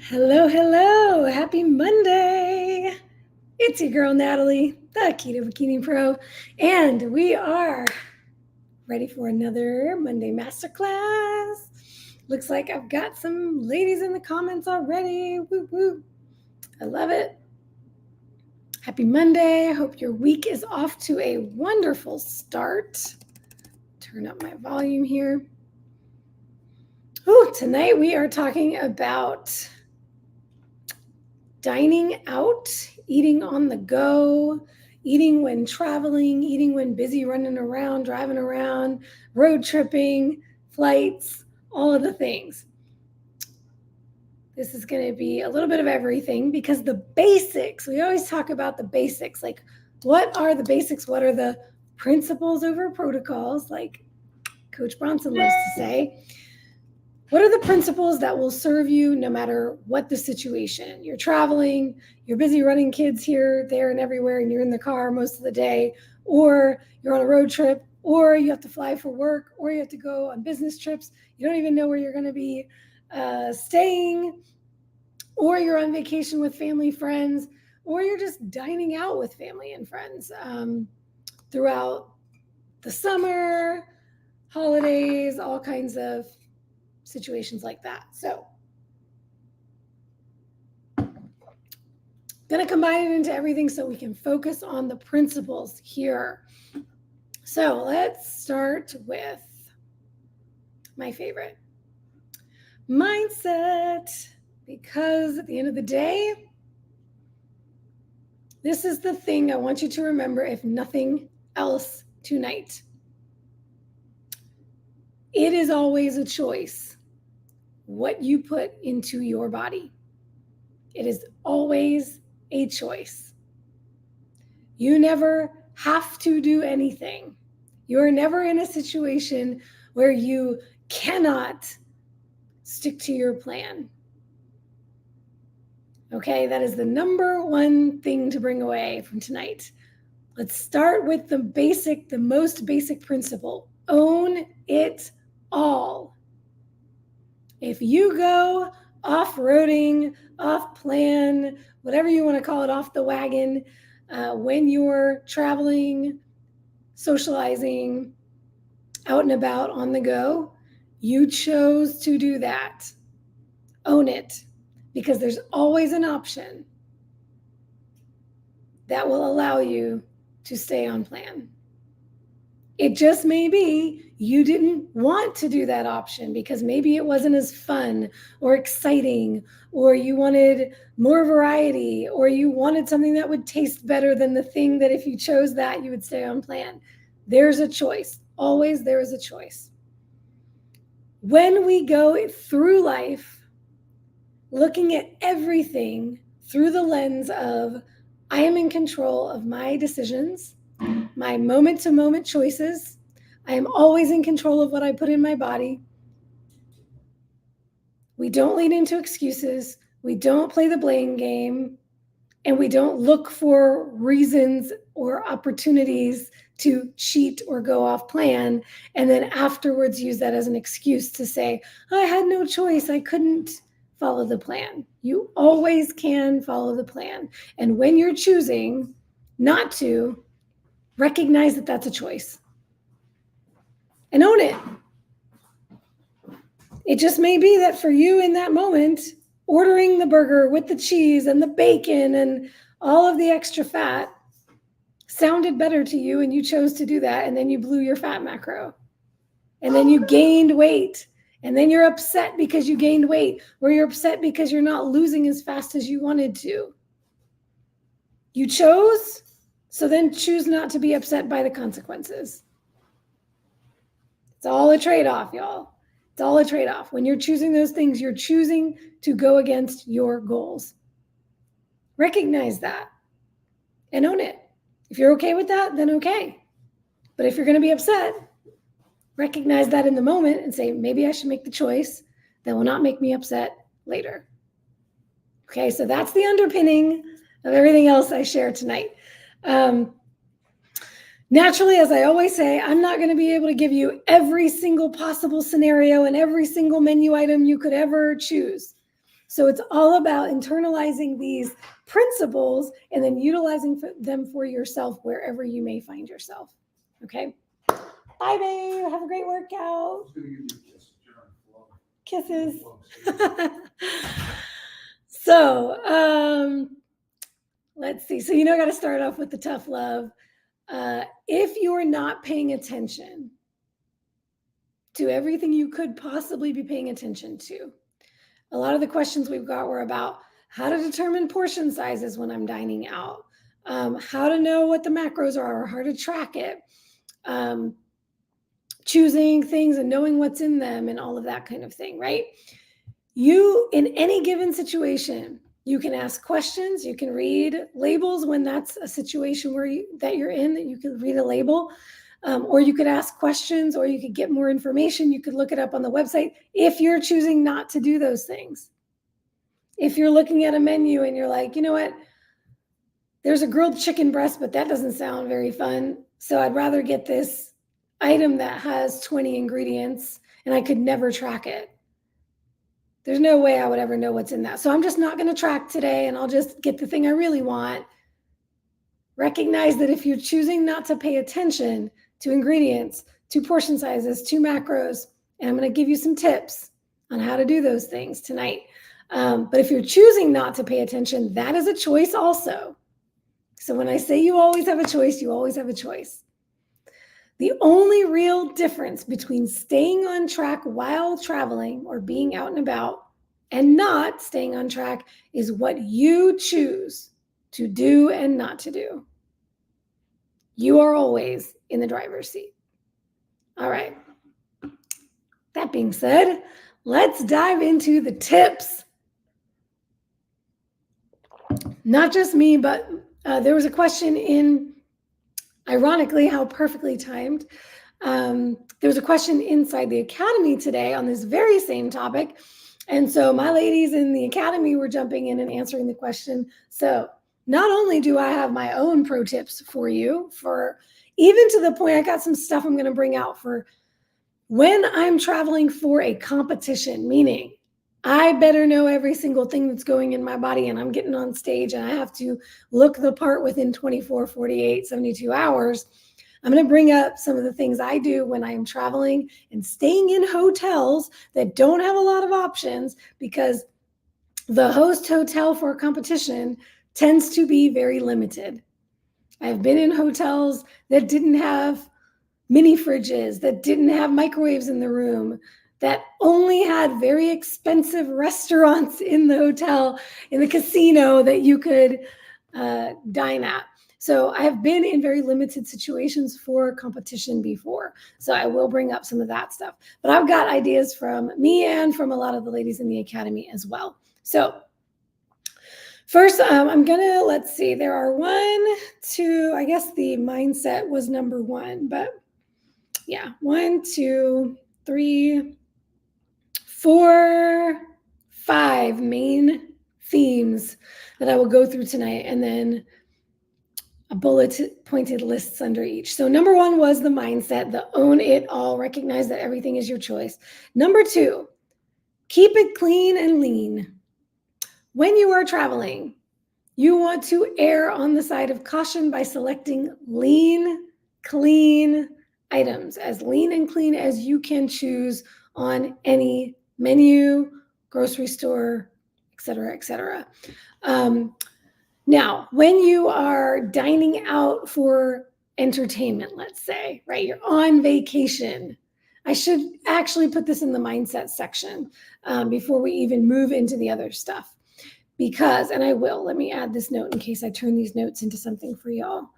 Hello, hello. Happy Monday. It's your girl, Natalie, the Keto Bikini Pro, and we are ready for another Monday Masterclass. Looks like I've got some ladies in the comments already. Woo woo. I love it. Happy Monday. I hope your week is off to a wonderful start. Turn up my volume here. Ooh, tonight we are talking about dining out, eating on the go, eating when traveling, eating when busy running around, driving around, road tripping, flights, all of the things. This is going to be a little bit of everything because the basics, we always talk about the basics, like what are the basics? What are the principles over protocols, like Coach Bronson loves to say? What are the principles that will serve you no matter what the situation? You're traveling, you're busy running kids here, there, and everywhere, and you're in the car most of the day, or you're on a road trip, or you have to fly for work, or you have to go on business trips. You don't even know where you're going to be staying, or you're on vacation with family, friends, or you're just dining out with family and friends throughout the summer, holidays, all kinds of situations like that. So going to combine it into everything so we can focus on the principles here. So let's start with my favorite, mindset, because at the end of the day, this is the thing I want you to remember, if nothing else tonight. It is always a choice what you put into your body. It is always a choice. You never have to do anything. You're never in a situation where you cannot stick to your plan. Okay, that is the number one thing to bring away from tonight. Let's start with the most basic principle. Own it all. If you go off-roading, off-plan, whatever you want to call it, off the wagon, when you're traveling, socializing, out and about, on the go, you chose to do that. Own it, because there's always an option that will allow you to stay on plan. It just may be you didn't want to do that option because maybe it wasn't as fun or exciting, or you wanted more variety, or you wanted something that would taste better than the thing that if you chose that, you would stay on plan. There's a choice. Always there is a choice. When we go through life looking at everything through the lens of I am in control of my decisions, my moment-to-moment choices. I am always in control of what I put in my body. We don't lean into excuses. We don't play the blame game. And we don't look for reasons or opportunities to cheat or go off plan, and then afterwards use that as an excuse to say, I had no choice. I couldn't follow the plan. You always can follow the plan. And when you're choosing not to, recognize that that's a choice and own it. It just may be that for you in that moment, ordering the burger with the cheese and the bacon and all of the extra fat sounded better to you, and you chose to do that, and then you blew your fat macro, and then you gained weight, and then you're upset because you gained weight, or you're upset because you're not losing as fast as you wanted to. You chose, so then choose not to be upset by the consequences. It's all a trade-off, y'all. It's all a trade-off. When you're choosing those things, you're choosing to go against your goals. Recognize that and own it. If you're okay with that, then okay. But if you're going to be upset, recognize that in the moment and say, maybe I should make the choice that will not make me upset later. Okay, so that's the underpinning of everything else I share tonight. Naturally, as I always say, I'm not going to be able to give you every single possible scenario and every single menu item you could ever choose. So it's all about internalizing these principles and then utilizing them for yourself wherever you may find yourself. Okay. Bye, babe. Have a great workout. Kisses. So, let's see. So, I got to start off with the tough love. If you're not paying attention to everything you could possibly be paying attention to, a lot of the questions we've got were about how to determine portion sizes when I'm dining out, how to know what the macros are, or how to track it, choosing things and knowing what's in them and all of that kind of thing, right? You, in any given situation, you can ask questions, you can read labels when that's a situation that you're in, that you can read a label, or you could ask questions, or you could get more information. You could look it up on the website if you're choosing not to do those things. If you're looking at a menu and you're like, you know what, there's a grilled chicken breast, but that doesn't sound very fun, so I'd rather get this item that has 20 ingredients and I could never track it. There's no way I would ever know what's in that. So I'm just not going to track today, and I'll just get the thing I really want. Recognize that if you're choosing not to pay attention to ingredients, to portion sizes, to macros, and I'm going to give you some tips on how to do those things tonight. But if you're choosing not to pay attention, that is a choice also. So when I say you always have a choice, you always have a choice. The only real difference between staying on track while traveling or being out and about and not staying on track is what you choose to do and not to do. You are always in the driver's seat. All right. That being said, let's dive into the tips. Not just me, but there was a question in, ironically, how perfectly timed. There was a question inside the academy today on this very same topic. And so my ladies in the academy were jumping in and answering the question. So not only do I have my own pro tips for you, for even to the point I got some stuff I'm going to bring out for when I'm traveling for a competition, meaning I better know every single thing that's going in my body, and I'm getting on stage and I have to look the part within 24, 48, 72 hours. I'm going to bring up some of the things I do when I am traveling and staying in hotels that don't have a lot of options, because the host hotel for a competition tends to be very limited. I've been in hotels that didn't have mini fridges, that didn't have microwaves in the room, that only had very expensive restaurants in the hotel, in the casino that you could dine at. So I have been in very limited situations for competition before. So I will bring up some of that stuff. But I've got ideas from me and from a lot of the ladies in the academy as well. So first, I'm going to, let's see, there are 1, 2, I guess the mindset was number 1, but yeah, 1, 2, 3, 4, 5 main themes that I will go through tonight, and then a bullet pointed lists under each. So number 1 was the mindset, the own it all, recognize that everything is your choice. Number 2, keep it clean and lean. When you are traveling, you want to err on the side of caution by selecting lean, clean items, as lean and clean as you can choose on any menu, grocery store, et cetera, et cetera. Now, when you are dining out for entertainment, let's say, right, you're on vacation. I should actually put this in the mindset section before we even move into the other stuff. Because, and I will, let me add this note in case I turn these notes into something for y'all.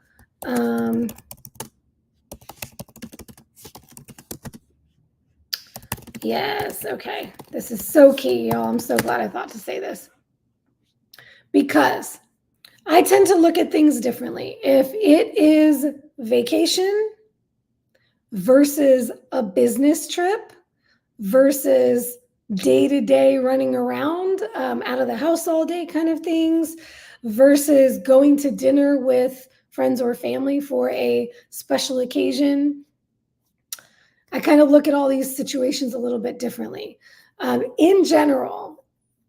Yes, okay. This is so key, y'all. I'm so glad I thought to say this. Because I tend to look at things differently. If it is vacation versus a business trip versus day-to-day running around out of the house all day kind of things versus going to dinner with friends or family for a special occasion, I kind of look at all these situations a little bit differently. In general,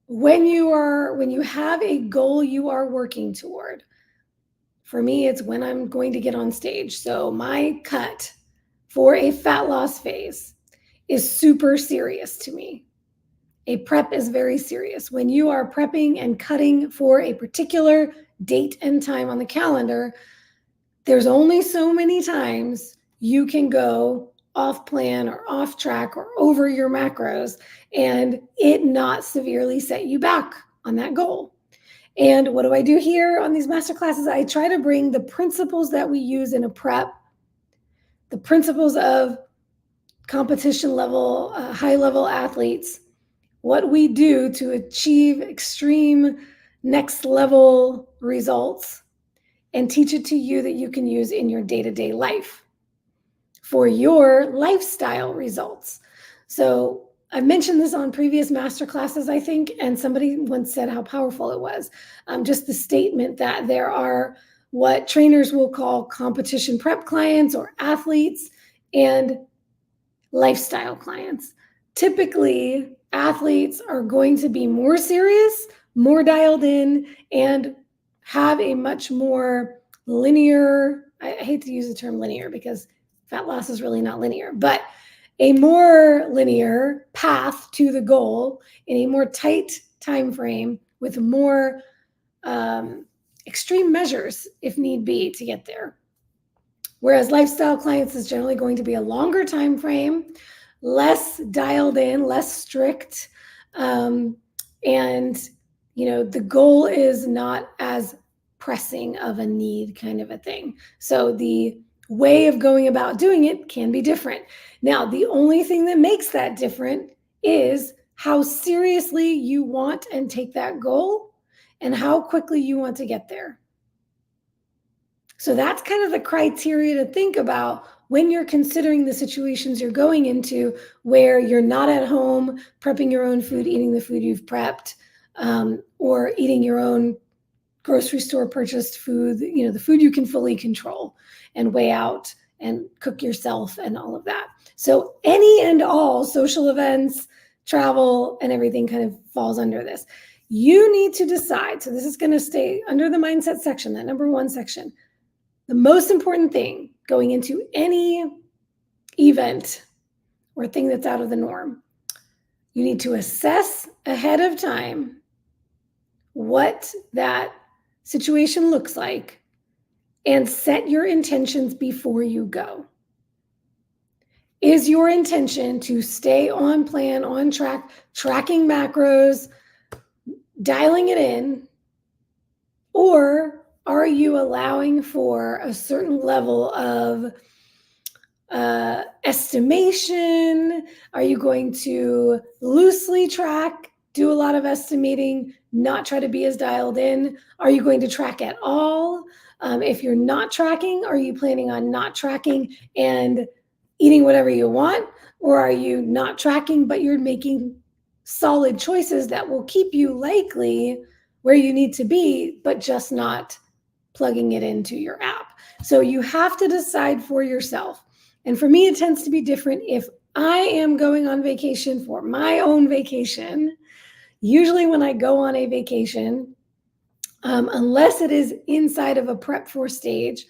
when you have a goal you are working toward, for me, it's when I'm going to get on stage. So my cut for a fat loss phase is super serious to me. A prep is very serious. When you are prepping and cutting for a particular date and time on the calendar, there's only so many times you can go off plan or off track or over your macros and it not severely set you back on that goal. And what do I do here on these master classes? I try to bring the principles that we use in a prep, the principles of competition level, high level athletes, what we do to achieve extreme next level results, and teach it to you that you can use in your day-to-day life for your lifestyle results. So I've mentioned this on previous master classes, I think, and somebody once said how powerful it was. Just the statement that there are what trainers will call competition prep clients or athletes and lifestyle clients. Typically, athletes are going to be more serious, more dialed in, and have a much more linear, I hate to use the term linear because fat loss is really not linear, but a more linear path to the goal in a more tight time frame with more extreme measures if need be to get there. Whereas lifestyle clients is generally going to be a longer time frame, less dialed in, less strict, and the goal is not as pressing of a need kind of a thing. So the way of going about doing it can be different. Now, the only thing that makes that different is how seriously you want and take that goal and how quickly you want to get there. So that's kind of the criteria to think about when you're considering the situations you're going into where you're not at home prepping your own food, eating the food you've prepped, or eating your own grocery store purchased food, the food you can fully control and weigh out and cook yourself and all of that. So any and all social events, travel, and everything kind of falls under this. You need to decide. So this is going to stay under the mindset section, that number 1 section. The most important thing going into any event or thing that's out of the norm, you need to assess ahead of time what that situation looks like and set your intentions before you go. Is your intention to stay on plan, on track, tracking macros, dialing it in, or are you allowing for a certain level of estimation? Are you going to loosely track, do a lot of estimating, not try to be as dialed in? Are you going to track at all? If you're not tracking, are you planning on not tracking and eating whatever you want? Or are you not tracking, but you're making solid choices that will keep you likely where you need to be, but just not plugging it into your app? So you have to decide for yourself. And for me, it tends to be different if I am going on vacation for my own vacation. Usually when I go on a vacation, unless it is inside of a prep for stage,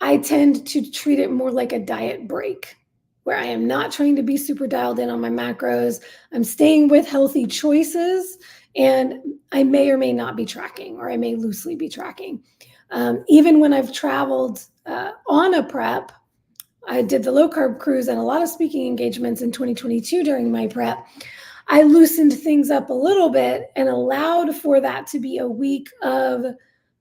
I tend to treat it more like a diet break where I am not trying to be super dialed in on my macros. I'm staying with healthy choices, and I may or may not be tracking, or I may loosely be tracking. Even when I've traveled on a prep, I did the low carb cruise and a lot of speaking engagements in 2022 during my prep. I loosened things up a little bit and allowed for that to be a week of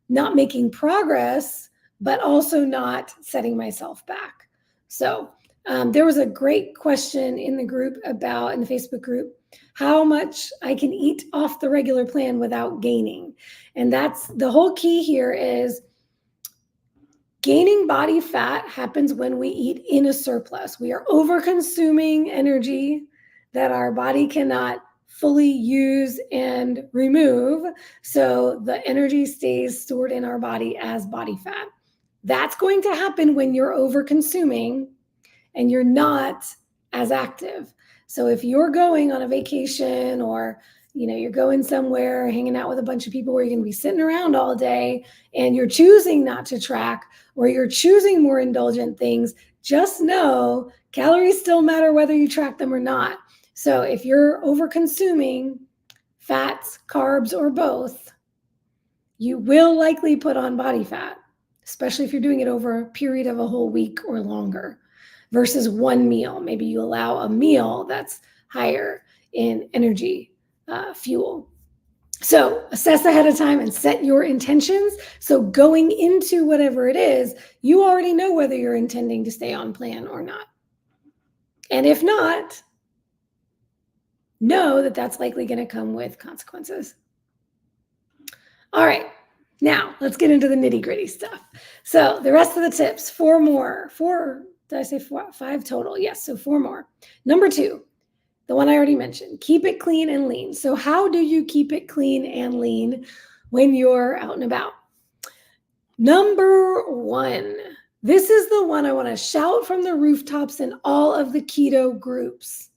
not making progress, but also not setting myself back. So there was a great question in the group in the Facebook group, how much I can eat off the regular plan without gaining. And that's the whole key here is gaining body fat happens when we eat in a surplus. We are over-consuming energy that our body cannot fully use and remove. So the energy stays stored in our body as body fat. That's going to happen when you're over-consuming and you're not as active. So if you're going on a vacation or you're going somewhere, hanging out with a bunch of people where you're going to be sitting around all day and you're choosing not to track, or you're choosing more indulgent things, just know calories still matter whether you track them or not. So if you're over consuming fats, carbs, or both, you will likely put on body fat, especially if you're doing it over a period of a whole week or longer versus one meal. Maybe you allow a meal that's higher in energy fuel. So assess ahead of time and set your intentions. So going into whatever it is, you already know whether you're intending to stay on plan or not. And if not, know that that's likely going to come with consequences. All right, now let's get into the nitty gritty stuff. So the rest of the tips, did I say 5 total? Yes, so 4 more. Number 2, the one I already mentioned, keep it clean and lean. So how do you keep it clean and lean when you're out and about? Number 1, this is the one I want to shout from the rooftops in all of the keto groups.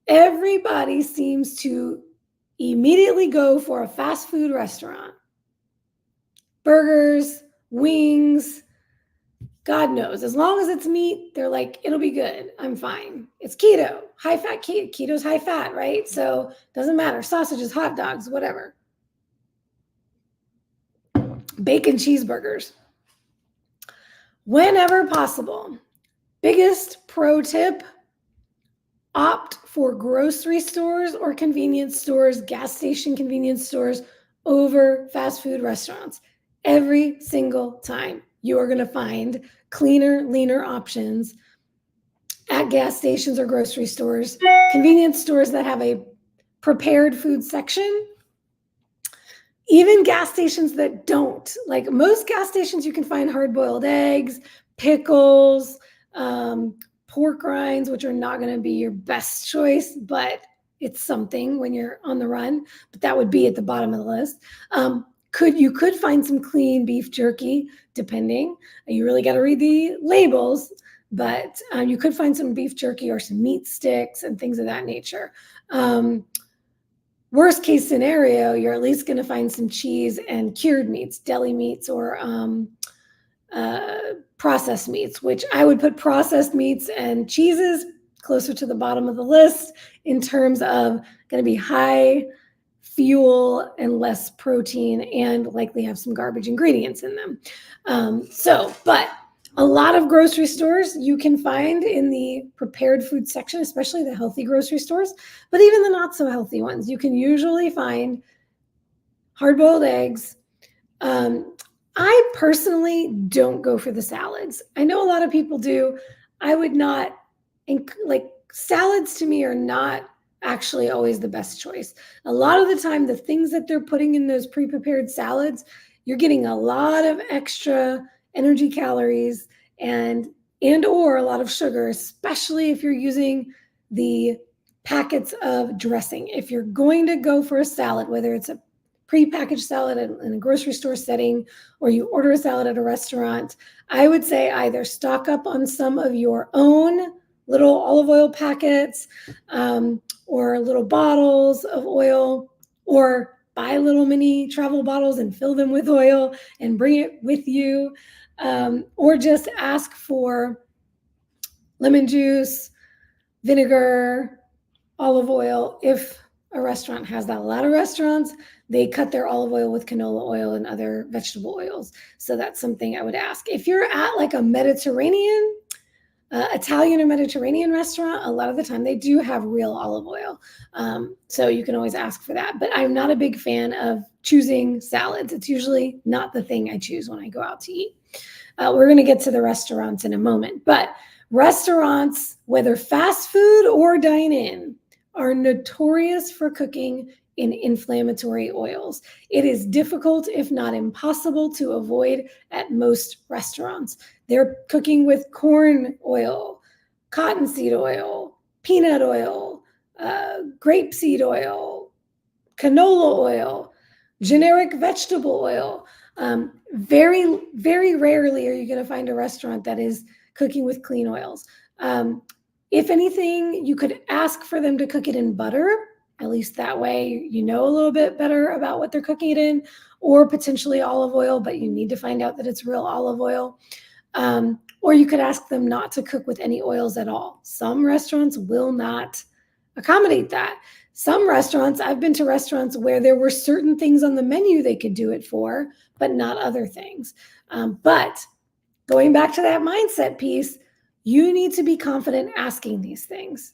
Everybody seems to immediately go for a fast food restaurant. Burgers, wings, God knows. As long as it's meat, they're like, it'll be good. I'm fine. It's keto, high fat. Keto's high fat, right? So doesn't matter. Sausages, hot dogs, whatever. Bacon cheeseburgers. Whenever possible. Biggest pro tip, opt for grocery stores or convenience stores, gas station convenience stores over fast food restaurants. Every single time you are going to find cleaner, leaner options at gas stations or grocery stores, convenience stores that have a prepared food section, even gas stations that don't. Like most gas stations, you can find hard-boiled eggs, pickles, pork rinds, which are not going to be your best choice, but it's something when you're on the run. But that would be at the bottom of the list. You could find some clean beef jerky, depending. You really got to read the labels, but you could find some beef jerky or some meat sticks and things of that nature. Worst case scenario, you're at least going to find some cheese and cured meats, deli meats, or processed meats, which I would put processed meats and cheeses closer to the bottom of the list in terms of going to be high fuel and less protein and likely have some garbage ingredients in them. But a lot of grocery stores you can find in the prepared food section, especially the healthy grocery stores, but even the not so healthy ones, you can usually find hard-boiled eggs. I personally don't go for the salads. I know a lot of people do. I would not, salads to me are not actually always the best choice. A lot of the time, the things that they're putting in those pre-prepared salads, you're getting a lot of extra energy calories and or a lot of sugar, especially if you're using the packets of dressing. If you're going to go for a salad, whether it's a pre-packaged salad in a grocery store setting or you order a salad at a restaurant, I would say either stock up on some of your own little olive oil packets or little bottles of oil, or buy little mini travel bottles and fill them with oil and bring it with you, or just ask for lemon juice, vinegar, olive oil. If a restaurant has that, a lot of restaurants, they cut their olive oil with canola oil and other vegetable oils. So that's something I would ask. If you're at like a Mediterranean, Italian or Mediterranean restaurant, a lot of the time they do have real olive oil. So you can always ask for that. But I'm not a big fan of choosing salads. It's usually not the thing I choose when I go out to eat. We're going to get to the restaurants in a moment. But restaurants, whether fast food or dine-in, are notorious for cooking in inflammatory oils. It is difficult, if not impossible, to avoid at most restaurants. They're cooking with corn oil, cottonseed oil, peanut oil, grapeseed oil, canola oil, generic vegetable oil. Very, very rarely are you going to find a restaurant that is cooking with clean oils. If anything, you could ask for them to cook it in butter At least that way, you know a little bit better about what they're cooking it in, or potentially olive oil, but you need to find out that it's real olive oil. Or you could ask them not to cook with any oils at all. Some restaurants will not accommodate that. Some restaurants, I've been to restaurants where there were certain things on the menu they could do it for, but not other things. But going back to that mindset piece, you need to be confident asking these things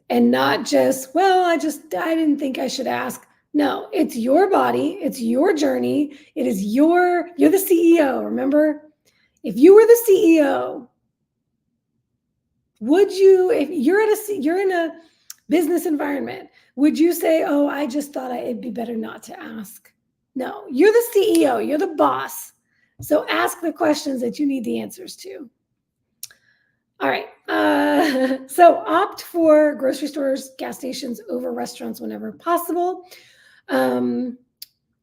and not just, well, I didn't think I should ask. No, it's your body. It's your journey. You're the CEO. Remember, if you were the CEO, would you, if you're in a business environment, would you say, oh, I just thought it'd be better not to ask? No, you're the CEO, you're the boss. So ask the questions that you need the answers to. All right. So opt for grocery stores, gas stations over restaurants whenever possible.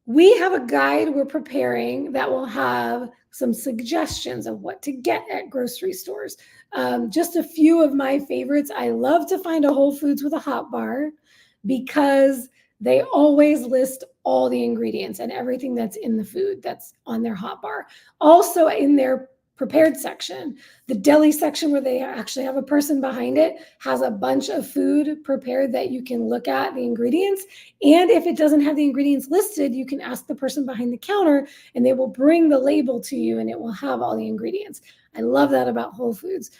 We have a guide we're preparing that will have some suggestions of what to get at grocery stores. Just a few of my favorites. I love to find a Whole Foods with a hot bar because they always list all the ingredients and everything that's in the food that's on their hot bar. Also in their prepared section, the deli section where they actually have a person behind it has a bunch of food prepared that you can look at the ingredients. And if it doesn't have the ingredients listed, you can ask the person behind the counter and they will bring the label to you and it will have all the ingredients. I love that about Whole Foods.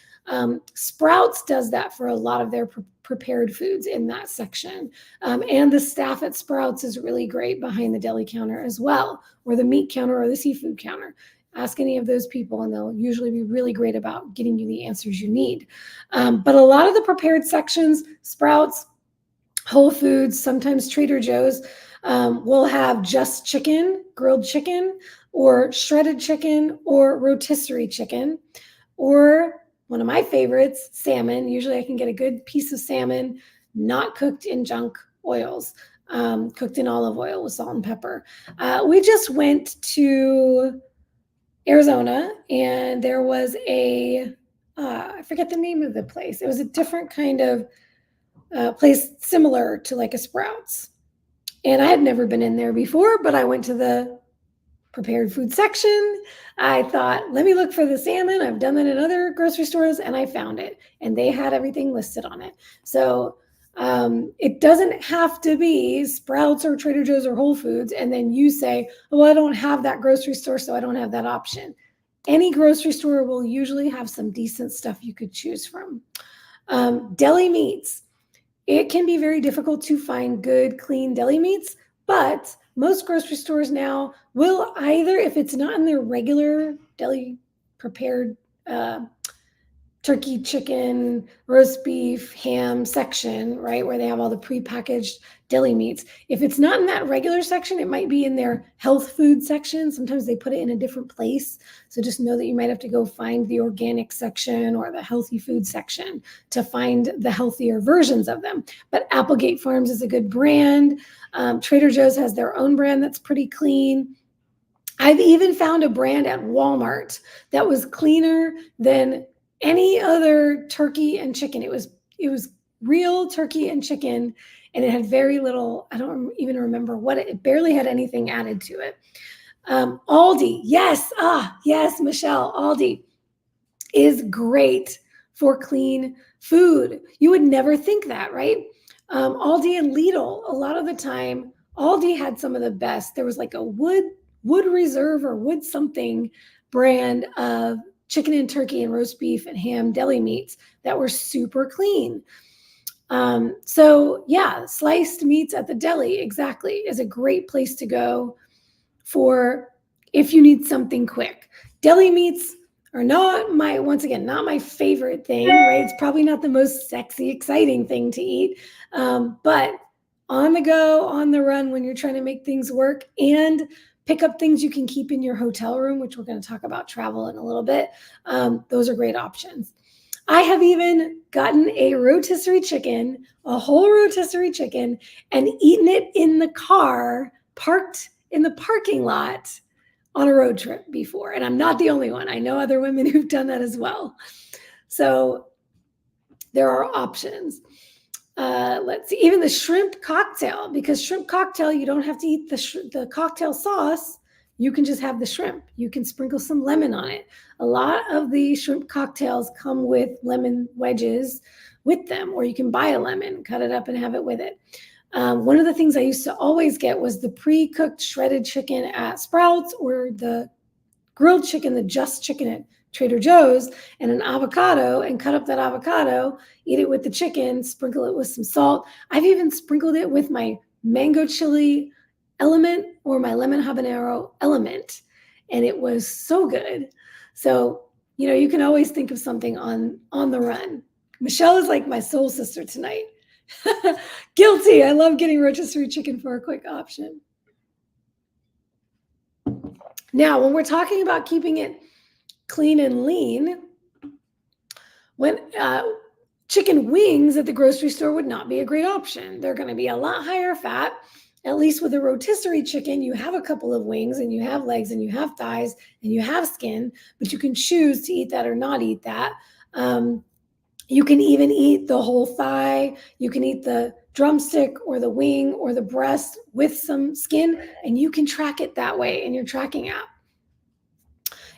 Sprouts does that for a lot of their prepared foods in that section. And the staff at Sprouts is really great behind the deli counter as well, or the meat counter or the seafood counter. Ask any of those people and they'll usually be really great about getting you the answers you need. But a lot of the prepared sections, Sprouts, Whole Foods, sometimes Trader Joe's, will have just chicken, grilled chicken, or shredded chicken, or rotisserie chicken, or one of my favorites, salmon. Usually I can get a good piece of salmon, not cooked in junk oils, cooked in olive oil with salt and pepper. We just went to Arizona, and there was I forget the name of the place. It was a different kind of place similar to like a Sprouts. And I had never been in there before, but I went to the prepared food section. I thought, let me look for the salmon. I've done that in other grocery stores and I found it and they had everything listed on it. So it doesn't have to be Sprouts or Trader Joe's or Whole Foods. And then you say, oh, well, I don't have that grocery store, so I don't have that option. Any grocery store will usually have some decent stuff you could choose from. Deli meats. It can be very difficult to find good, clean deli meats, but most grocery stores now will either, if it's not in their regular deli prepared turkey, chicken, roast beef, ham section, right, where they have all the prepackaged deli meats. If it's not in that regular section, it might be in their health food section. Sometimes they put it in a different place. So just know that you might have to go find the organic section or the healthy food section to find the healthier versions of them. But Applegate Farms is a good brand. Trader Joe's has their own brand that's pretty clean. I've even found a brand at Walmart that was cleaner than any other turkey and chicken. It was real turkey and chicken, and it had very little, I don't even remember what it barely had anything added to it. Aldi, yes, Michelle, Aldi is great for clean food. You would never think that, right? Aldi and Lidl, a lot of the time, Aldi had some of the best. There was like a Wood Reserve or Wood something brand of chicken and turkey and roast beef and ham deli meats that were super clean. So yeah, sliced meats at the deli exactly is a great place to go for if you need something quick. Deli meats are not my favorite thing, right? It's probably not the most sexy, exciting thing to eat, but on the go, on the run, when you're trying to make things work and pick up things you can keep in your hotel room, which we're going to talk about travel in a little bit. Those are great options. I have even gotten a rotisserie chicken, a whole rotisserie chicken, and eaten it in the car, parked in the parking lot on a road trip before. And I'm not the only one. I know other women who've done that as well. So there are options. Let's see, even the shrimp cocktail, because shrimp cocktail, you don't have to eat the cocktail sauce. You can just have the shrimp. You can sprinkle some lemon on it. A lot of the shrimp cocktails come with lemon wedges with them, or you can buy a lemon, cut it up and have it with it. One of the things I used to always get was the pre-cooked shredded chicken at Sprouts, or the grilled chicken, the just chicken at Trader Joe's, and an avocado, and cut up that avocado, eat it with the chicken, sprinkle it with some salt. I've even sprinkled it with my mango chili element or my lemon habanero element, and it was so good. So, you can always think of something on the run. Michelle is like my soul sister tonight. Guilty. I love getting rotisserie chicken for a quick option. Now, when we're talking about keeping it clean and lean, when chicken wings at the grocery store would not be a great option. They're going to be a lot higher fat. At least with a rotisserie chicken, you have a couple of wings and you have legs and you have thighs and you have skin, but you can choose to eat that or not eat that. You can even eat the whole thigh. You can eat the drumstick or the wing or the breast with some skin, and you can track it that way in your tracking app.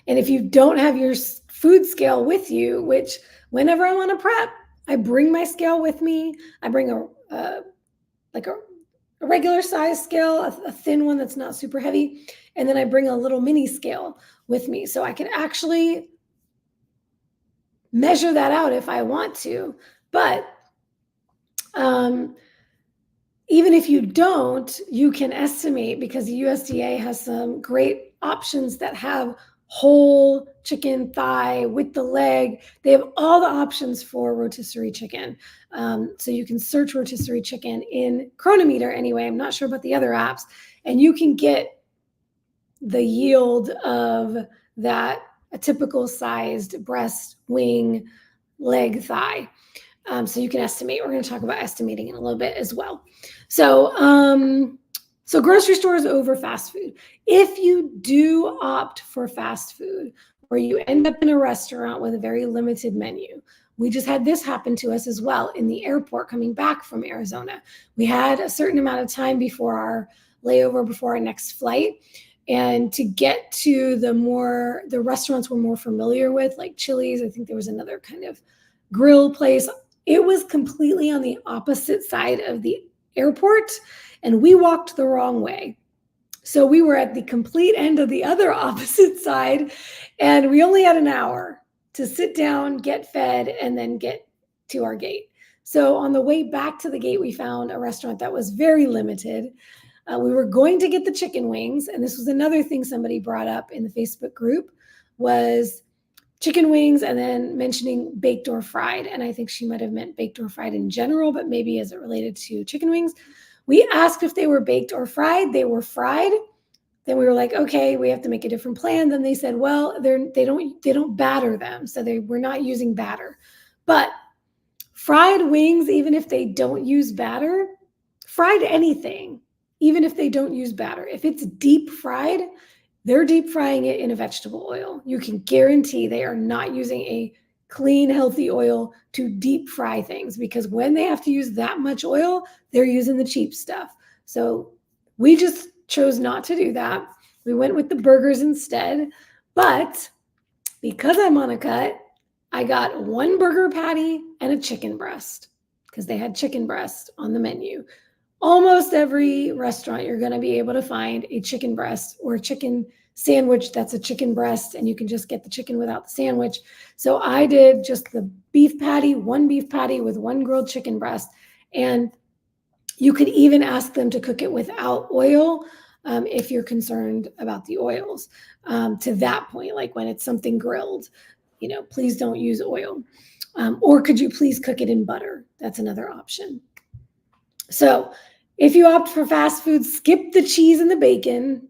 And if you don't have your food scale with you, which whenever I want to prep, I bring my scale with me. I bring a regular size scale, a thin one that's not super heavy. And then I bring a little mini scale with me so I can actually measure that out if I want to. But even if you don't, you can estimate, because the USDA has some great options that have whole chicken thigh with the leg. They have all the options for rotisserie chicken. So you can search rotisserie chicken in Chronometer anyway. I'm not sure about the other apps. And you can get the yield of that, a typical sized breast, wing, leg, thigh. So you can estimate. We're going to talk about estimating in a little bit as well. So, so grocery stores over fast food. If you do opt for fast food, or you end up in a restaurant with a very limited menu, we just had this happen to us as well in the airport coming back from Arizona. We had a certain amount of time before our layover, before our next flight. And to get to the restaurants we're more familiar with, like Chili's, I think there was another kind of grill place. It was completely on the opposite side of the airport, and we walked the wrong way. So we were at the complete end of the other opposite side, and we only had an hour to sit down, get fed, and then get to our gate. So on the way back to the gate, we found a restaurant that was very limited. We were going to get the chicken wings, and this was another thing somebody brought up in the Facebook group, was chicken wings and then mentioning baked or fried. And I think she might have meant baked or fried in general, but maybe as it related to chicken wings. We asked if they were baked or fried. They were fried. Then we were like, okay, we have to make a different plan. Then they said, well, they don't batter them. So we're not using batter. But fried wings, even if they don't use batter, fried anything, even if they don't use batter, if it's deep fried, they're deep frying it in a vegetable oil. You can guarantee they are not using a clean, healthy oil to deep fry things, because when they have to use that much oil, they're using the cheap stuff. So we just chose not to do that. We went with the burgers instead. But because I'm on a cut, I got one burger patty and a chicken breast, because they had chicken breast on the menu. Almost every restaurant, you're going to be able to find a chicken breast or a chicken sandwich that's a chicken breast, and you can just get the chicken without the sandwich. So I did just the beef patty, one beef patty with one grilled chicken breast. And you could even ask them to cook it without oil if you're concerned about the oils. To that point, like when it's something grilled, please don't use oil. Or could you please cook it in butter? That's another option. So if you opt for fast food, skip the cheese and the bacon.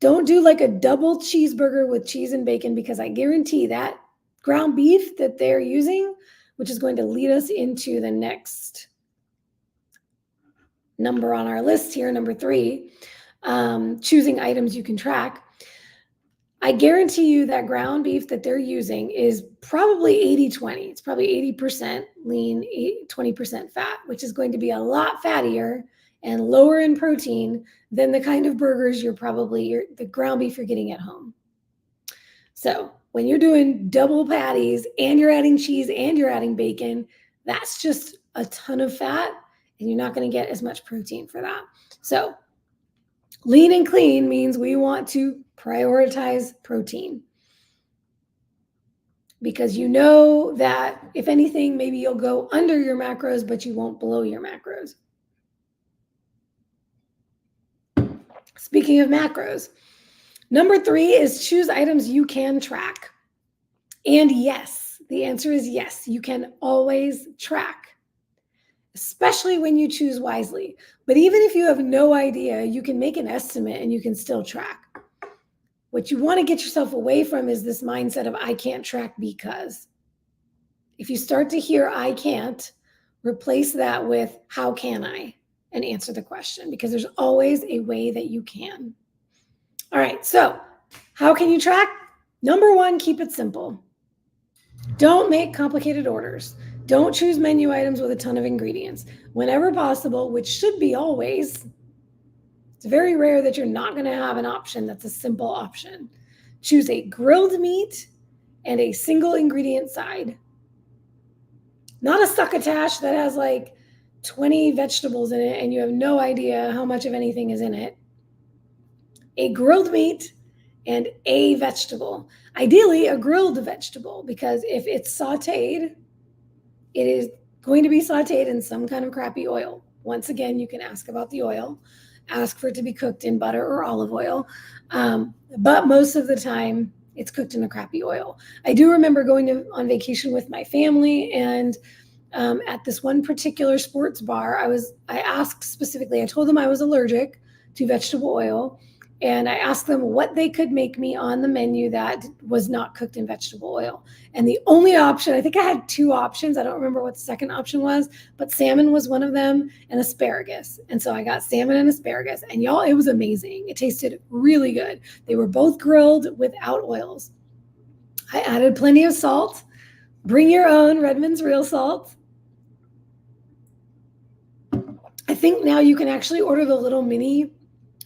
Don't do like a double cheeseburger with cheese and bacon, because I guarantee that ground beef that they're using, which is going to lead us into the next number on our list here, number 3, choosing items you can track. I guarantee you that ground beef that they're using is probably 80-20. It's probably 80% lean, 20% fat, which is going to be a lot fattier and lower in protein than the kind of burgers the ground beef you're getting at home. So when you're doing double patties and you're adding cheese and you're adding bacon, that's just a ton of fat and you're not going to get as much protein for that. So lean and clean means we want to prioritize protein, because you know that if anything, maybe you'll go under your macros, but you won't below your macros. Speaking of macros, number 3 is choose items you can track. And yes, the answer is yes, you can always track, especially when you choose wisely. But even if you have no idea, you can make an estimate and you can still track. What you want to get yourself away from is this mindset of I can't track because. If you start to hear I can't, replace that with how can I, and answer the question, because there's always a way that you can. All right, so how can you track? Number 1, keep it simple. Don't make complicated orders. Don't choose menu items with a ton of ingredients. Whenever possible, which should be always, it's very rare that you're not going to have an option that's a simple option. Choose a grilled meat and a single ingredient side. Not a succotash that has like 20 vegetables in it and you have no idea how much of anything is in it. A grilled meat and a vegetable. Ideally, a grilled vegetable, because if it's sauteed, it is going to be sauteed in some kind of crappy oil. Once again, you can ask about the oil. Ask for it to be cooked in butter or olive oil. But most of the time, it's cooked in a crappy oil. I do remember going on vacation with my family, and at this one particular sports bar, I asked specifically, I told them I was allergic to vegetable oil, and I asked them what they could make me on the menu that was not cooked in vegetable oil. And the only option, I think I had 2 options. I don't remember what the second option was, but salmon was one of them and asparagus. And so I got salmon and asparagus, and y'all, it was amazing. It tasted really good. They were both grilled without oils. I added plenty of salt. Bring your own Redmond's real salt. I think now you can actually order the little mini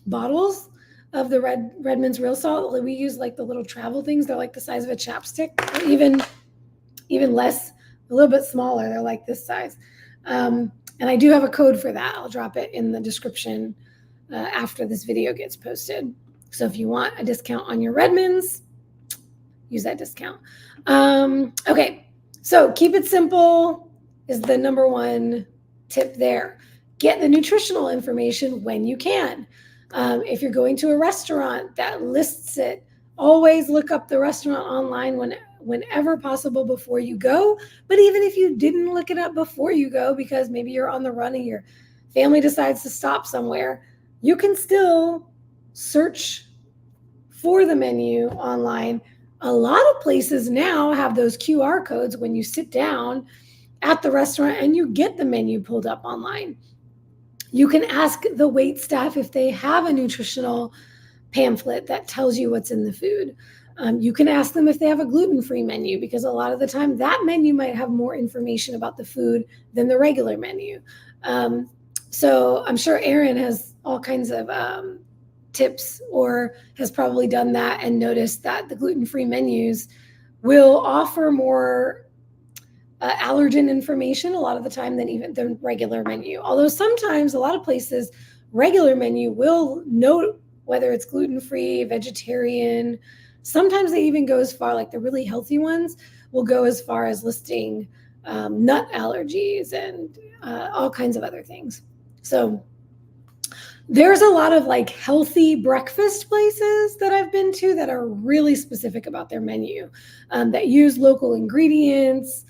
bottles of the Redmond's real salt. We use like the little travel things. They're like the size of a chapstick, or even less, a little bit smaller. They're like this size. And I do have a code for that. I'll drop it in the description after this video gets posted. So if you want a discount on your Redmond's, use that discount. Okay, so keep it simple is the number 1 tip there. Get the nutritional information when you can. If you're going to a restaurant that lists it, always look up the restaurant online whenever possible before you go. But even if you didn't look it up before you go, because maybe you're on the run and your family decides to stop somewhere, you can still search for the menu online. A lot of places now have those QR codes when you sit down at the restaurant and you get the menu pulled up online. You can ask the wait staff if they have a nutritional pamphlet that tells you what's in the food. You can ask them if they have a gluten-free menu, because a lot of the time that menu might have more information about the food than the regular menu. So I'm sure Erin has all kinds of tips, or has probably done that and noticed that the gluten-free menus will offer more allergen information a lot of the time than even the regular menu. Although sometimes a lot of places, regular menu will note whether it's gluten-free, vegetarian. Sometimes they even go as far, like the really healthy ones will go as far as listing nut allergies and all kinds of other things. So there's a lot of like healthy breakfast places that I've been to that are really specific about their menu, that use local ingredients,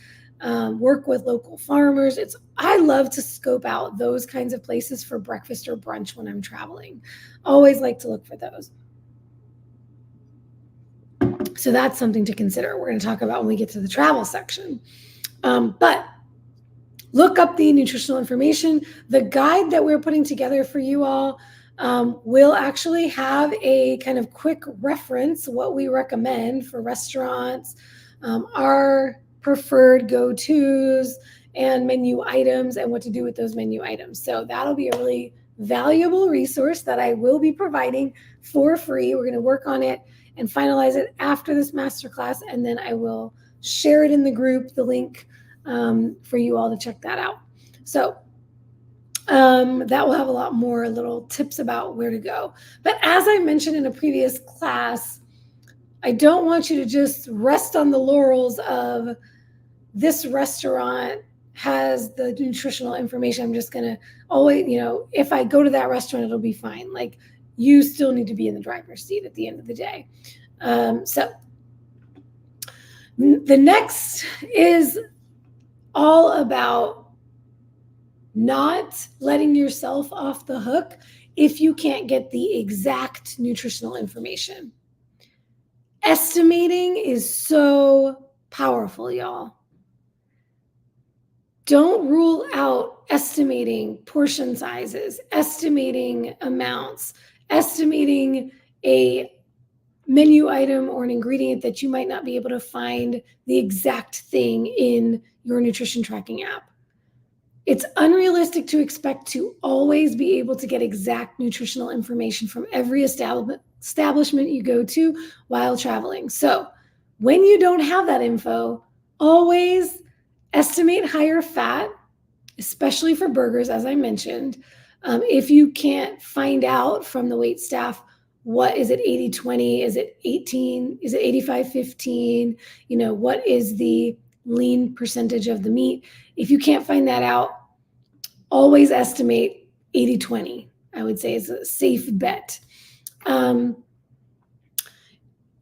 work with local farmers. I love to scope out those kinds of places for breakfast or brunch when I'm traveling. Always like to look for those. So that's something to consider. We're going to talk about when we get to the travel section. But look up the nutritional information. The guide that we're putting together for you all, we'll actually have a kind of quick reference, what we recommend for restaurants, our preferred go-tos and menu items and what to do with those menu items. So that'll be a really valuable resource that I will be providing for free. We're going to work on it and finalize it after this masterclass, and then I will share it in the group, the link for you all to check that out. So that will have a lot more little tips about where to go. But as I mentioned in a previous class, I don't want you to just rest on the laurels of this restaurant has the nutritional information. I'm just going to always, if I go to that restaurant, it'll be fine. Like, you still need to be in the driver's seat at the end of the day. So the next is all about not letting yourself off the hook if you can't get the exact nutritional information. Estimating is so powerful, y'all. Don't rule out estimating portion sizes, estimating amounts, estimating a menu item or an ingredient that you might not be able to find the exact thing in your nutrition tracking app. It's unrealistic to expect to always be able to get exact nutritional information from every establishment you go to while traveling. So when you don't have that info, always estimate higher fat, especially for burgers, as I mentioned. If you can't find out from the wait staff, what is it, 80-20? Is it 18? Is it 85-15? What is the lean percentage of the meat? If you can't find that out, always estimate 80-20, I would say, is a safe bet.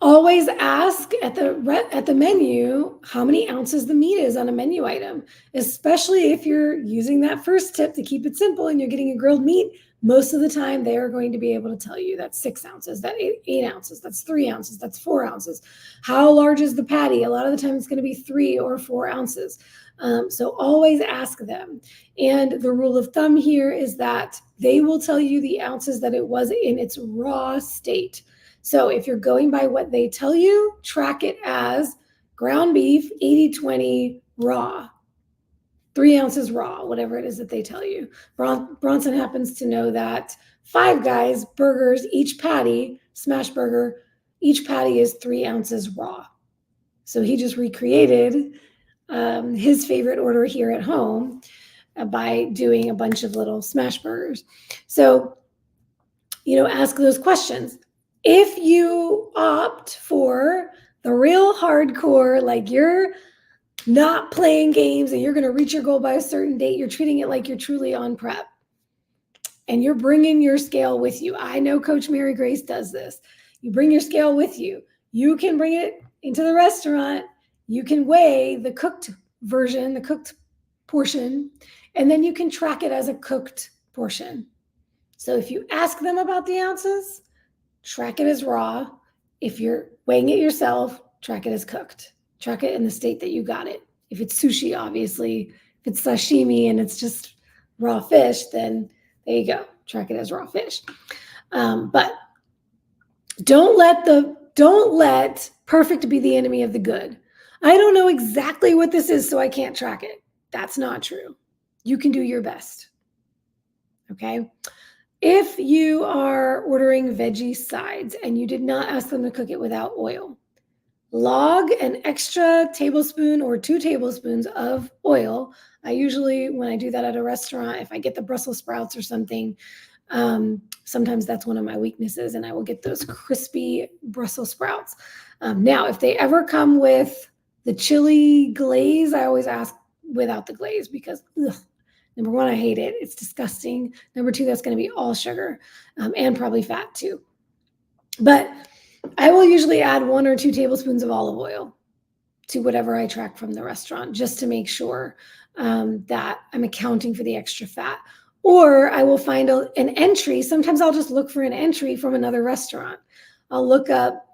Always ask at the menu how many ounces the meat is on a menu item, especially if you're using that first tip to keep it simple and you're getting a grilled meat. Most of the time, they are going to be able to tell you that's 6 ounces, that's 8 ounces, that's 3 ounces, that's 4 ounces. How large is the patty? A lot of the time, it's going to be 3 or 4 ounces. So always ask them. And the rule of thumb here is that they will tell you the ounces that it was in its raw state. So if you're going by what they tell you, track it as ground beef, 80-20 raw, 3 ounces raw, whatever it is that they tell you. Bronson happens to know that Five Guys burgers, each patty, smash burger, each patty is 3 ounces raw. So he just recreated his favorite order here at home by doing a bunch of little smash burgers. So, ask those questions. If you opt for the real hardcore, like you're not playing games and you're going to reach your goal by a certain date, you're treating it like you're truly on prep and you're bringing your scale with you. I know Coach Mary Grace does this. You bring your scale with you. You can bring it into the restaurant. You can weigh the cooked version, the cooked portion, and then you can track it as a cooked portion. So if you ask them about the ounces, track it as raw. If you're weighing it yourself, track it as cooked. Track it in the state that you got it. If it's sushi, obviously, if it's sashimi and it's just raw fish, then there you go. Track it as raw fish. But don't let perfect be the enemy of the good. I don't know exactly what this is, so I can't track it. That's not true. You can do your best. Okay? If you are ordering veggie sides and you did not ask them to cook it without oil, log an extra tablespoon or 2 tablespoons of oil. I usually, when I do that at a restaurant, if I get the Brussels sprouts or something, sometimes that's one of my weaknesses, and I will get those crispy Brussels sprouts. Now, if they ever come with the chili glaze, I always ask without the glaze because, number one, I hate it. It's disgusting. Number two, that's going to be all sugar and probably fat too. But I will usually add 1 or 2 tablespoons of olive oil to whatever I track from the restaurant just to make sure that I'm accounting for the extra fat. Or I will find an entry. Sometimes I'll just look for an entry from another restaurant. I'll look up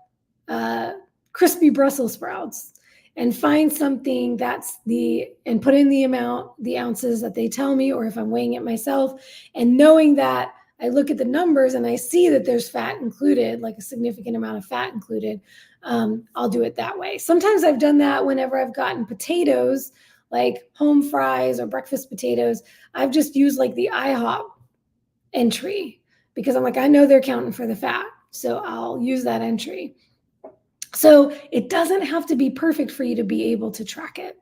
crispy Brussels sprouts and find something and put in the amount, the ounces that they tell me, or if I'm weighing it myself, and knowing that I look at the numbers and I see that there's fat included, like a significant amount of fat included, I'll do it that way. Sometimes I've done that whenever I've gotten potatoes, like home fries or breakfast potatoes. I've just used like the IHOP entry because I'm like, I know they're counting for the fat, so I'll use that entry. So it doesn't have to be perfect for you to be able to track it.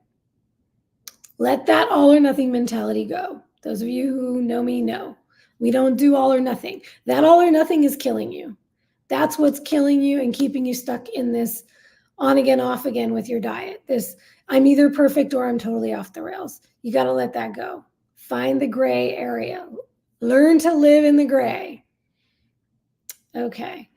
Let that all or nothing mentality go. Those of you who know me know we don't do all or nothing. That all or nothing is killing you. That's what's killing you and keeping you stuck in this on again, off again with your diet. This I'm either perfect or I'm totally off the rails. You got to let that go. Find the gray area. Learn to live in the gray. Okay.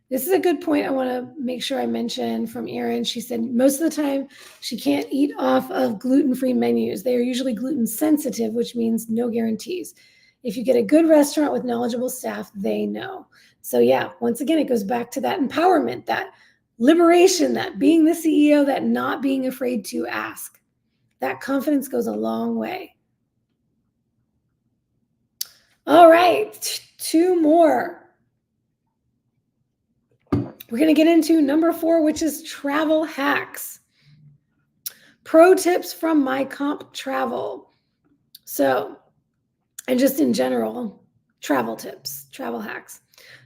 This is a good point I want to make sure I mention from Erin. She said most of the time she can't eat off of gluten-free menus. They are usually gluten sensitive, which means no guarantees. If you get a good restaurant with knowledgeable staff, they know. So yeah, once again, it goes back to that empowerment, that liberation, that being the CEO, that not being afraid to ask. That confidence goes a long way. All right, 2 more. We're going to get into number 4, which is travel hacks. Pro tips from my comp travel. So, and just in general, travel tips, travel hacks.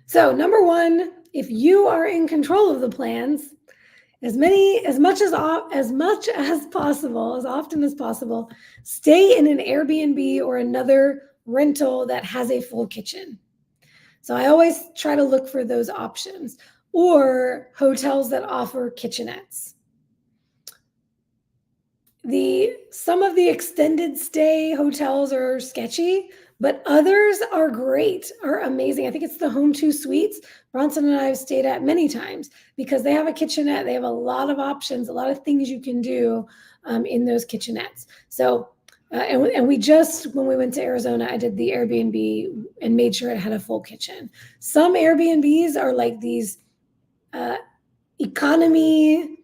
So, number 1, if you are in control of the plans, as much as possible, as often as possible, stay in an Airbnb or another rental that has a full kitchen. So I always try to look for those options, or hotels that offer kitchenettes. Some of the extended stay hotels are sketchy, but others are great, are amazing. I think it's the Home 2 Suites. Bronson and I have stayed at many times because they have a kitchenette. They have a lot of options, a lot of things you can do in those kitchenettes. So, and we just, when we went to Arizona, I did the Airbnb and made sure it had a full kitchen. Some Airbnbs are like these economy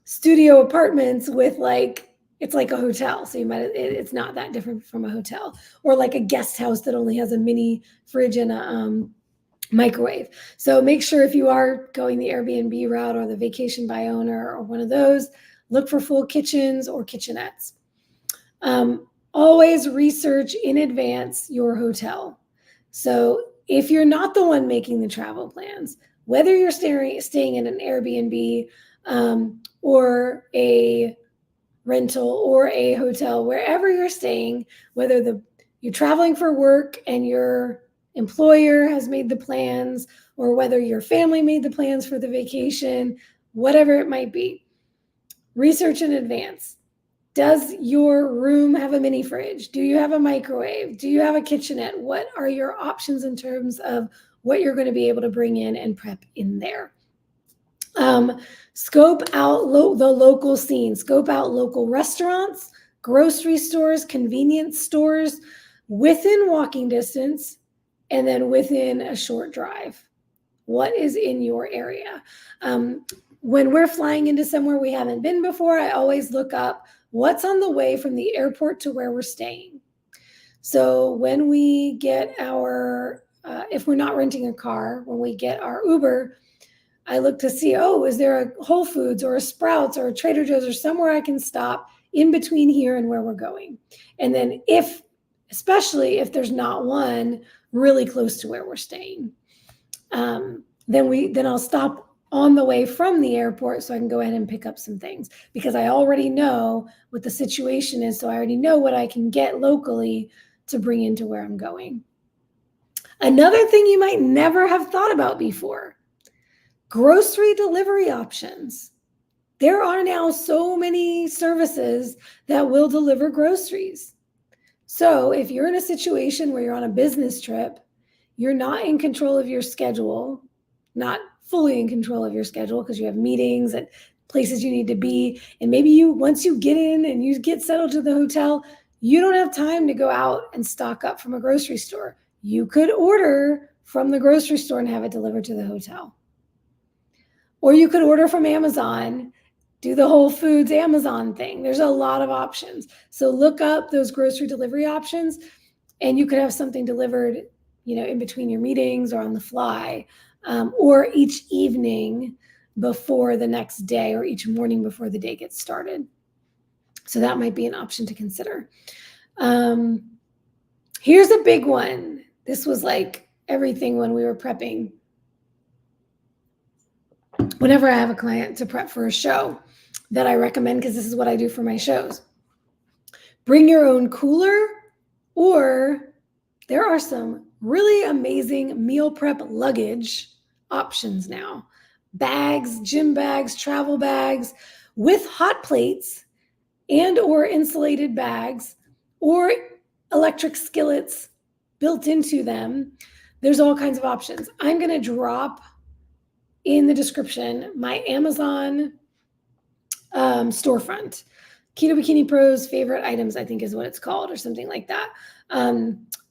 studio apartments with like, it's like a hotel. So it's not that different from a hotel, or like a guest house that only has a mini fridge and a microwave. So make sure if you are going the Airbnb route or the vacation by owner or one of those, look for full kitchens or kitchenettes. Always research in advance your hotel. So if you're not the one making the travel plans, whether you're staying in an Airbnb or a rental or a hotel, wherever you're staying, whether you're traveling for work and your employer has made the plans, or whether your family made the plans for the vacation, whatever it might be, research in advance. Does your room have a mini fridge? Do you have a microwave? Do you have a kitchenette? What are your options in terms of what you're going to be able to bring in and prep in there? Scope out the local scene. Scope out local restaurants, grocery stores, convenience stores within walking distance, and then within a short drive. What is in your area? When we're flying into somewhere we haven't been before, I always look up what's on the way from the airport to where we're staying. So when we get if we're not renting a car, when we get our Uber, I look to see, is there a Whole Foods or a Sprouts or a Trader Joe's or somewhere I can stop in between here and where we're going? And then especially if there's not one really close to where we're staying, then I'll stop on the way from the airport so I can go ahead and pick up some things, because I already know what the situation is. So I already know what I can get locally to bring into where I'm going. Another thing you might never have thought about before: grocery delivery options. There are now so many services that will deliver groceries. So if you're in a situation where you're on a business trip, you're not in control of your schedule, not fully in control of your schedule because you have meetings and places you need to be. And maybe once you get in and you get settled to the hotel, you don't have time to go out and stock up from a grocery store. You could order from the grocery store and have it delivered to the hotel. Or you could order from Amazon, do the Whole Foods Amazon thing. There's a lot of options. So look up those grocery delivery options, and you could have something delivered in between your meetings or on the fly, or each evening before the next day or each morning before the day gets started. So that might be an option to consider. Here's a big one. This was like everything when we were prepping. Whenever I have a client to prep for a show that I recommend, because this is what I do for my shows, bring your own cooler, or there are some really amazing meal prep luggage options now. Bags, gym bags, travel bags with hot plates and or insulated bags or electric skillets built into them. There's all kinds of options. I'm going to drop in the description my Amazon storefront. Keto Bikini Pro's favorite items, I think is what it's called, or something like that.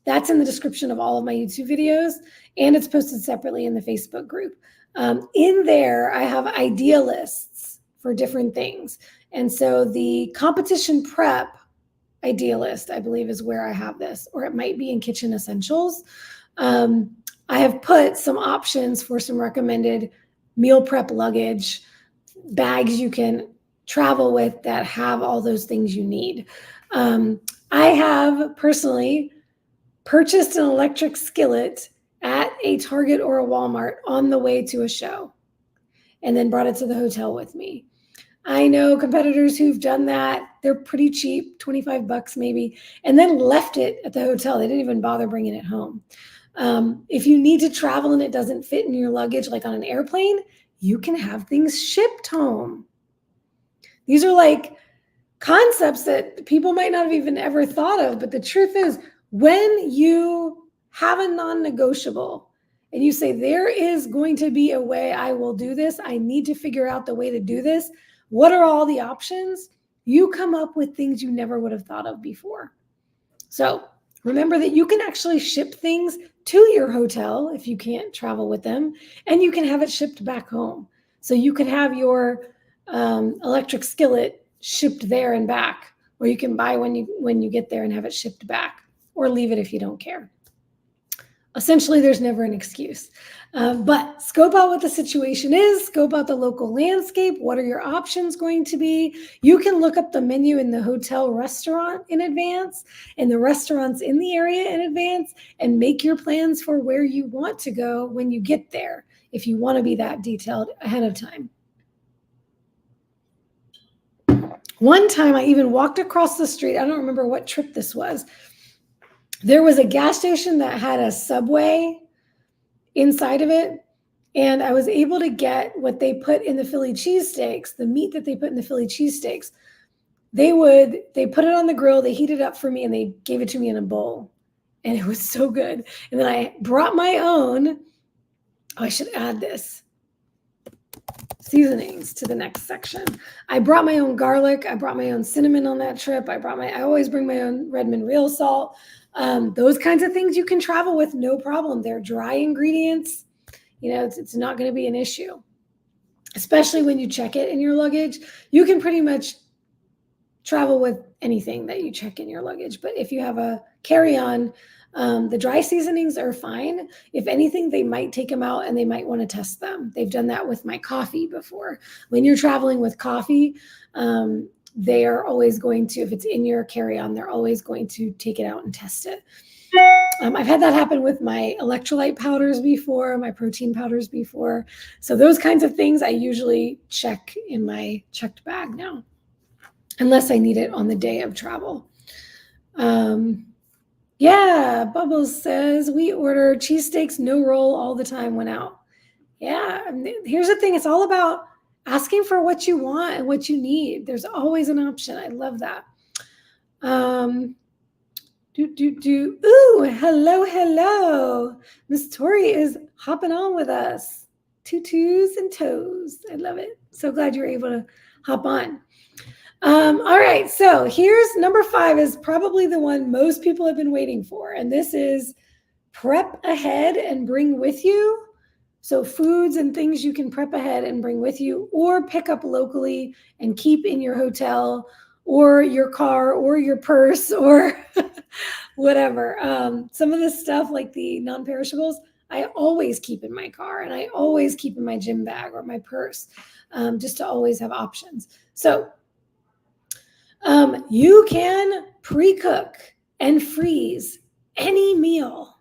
That's in the description of all of my YouTube videos, and it's posted separately in the Facebook group. In there, I have idea lists for different things. And so the competition prep idea list, I believe, is where I have this, or it might be in Kitchen Essentials. I have put some options for some recommended meal prep luggage, bags you can travel with that have all those things you need. I have personally purchased an electric skillet at a Target or a Walmart on the way to a show and then brought it to the hotel with me. I know competitors who've done that. They're pretty cheap, $25 maybe, and then left it at the hotel. They didn't even bother bringing it home. If you need to travel and it doesn't fit in your luggage, like on an airplane, you can have things shipped home. These are like concepts that people might not have even ever thought of, but the truth is, when you have a non-negotiable and you say, there is going to be a way I will do this, I need to figure out the way to do this, what are all the options? You come up with things you never would have thought of before. So remember that you can actually ship things to your hotel if you can't travel with them, and you can have it shipped back home. So you can have your electric skillet shipped there and back, or you can buy when you get there and have it shipped back, or leave it if you don't care. Essentially, there's never an excuse. But scope out what the situation is, scope out the local landscape. What are your options going to be? You can look up the menu in the hotel restaurant in advance and the restaurants in the area in advance and make your plans for where you want to go when you get there, if you want to be that detailed ahead of time. One time I even walked across the street. I don't remember what trip this was. There was a gas station that had a Subway inside of it, and I was able to get what they put in the Philly cheesesteaks, the meat that they put in the Philly cheesesteaks. They put it on the grill, they heated it up for me, and they gave it to me in a bowl, and it was so good. And then I brought my own, I should add this, seasonings to the next section. I brought my own garlic, I brought my own cinnamon on that trip, I always bring my own Redmond real salt. Those kinds of things you can travel with, no problem. They're dry ingredients. It's not going to be an issue, especially when you check it in your luggage. You can pretty much travel with anything that you check in your luggage. But if you have a carry-on, the dry seasonings are fine. If anything, they might take them out and they might want to test them. They've done that with my coffee before. When you're traveling with coffee, they are always going to, if it's in your carry-on, they're always going to take it out and test it. I've had that happen with my electrolyte powders before, my protein powders before. So those kinds of things I usually check in my checked bag now, unless I need it on the day of travel. Yeah, Bubbles says, we order cheesesteaks, no roll all the time when out. Yeah, here's the thing. It's all about asking for what you want and what you need. There's always an option. I love that. Ooh, hello. Miss Tori is hopping on with us. Tutus and toes. I love it. So glad you're able to hop on. All right, so here's number 5 is probably the one most people have been waiting for. And this is prep ahead and bring with you. So foods and things you can prep ahead and bring with you, or pick up locally and keep in your hotel or your car or your purse or whatever. Some of the stuff like the non-perishables, I always keep in my car and I always keep in my gym bag or my purse, just to always have options. So you can pre-cook and freeze any meal,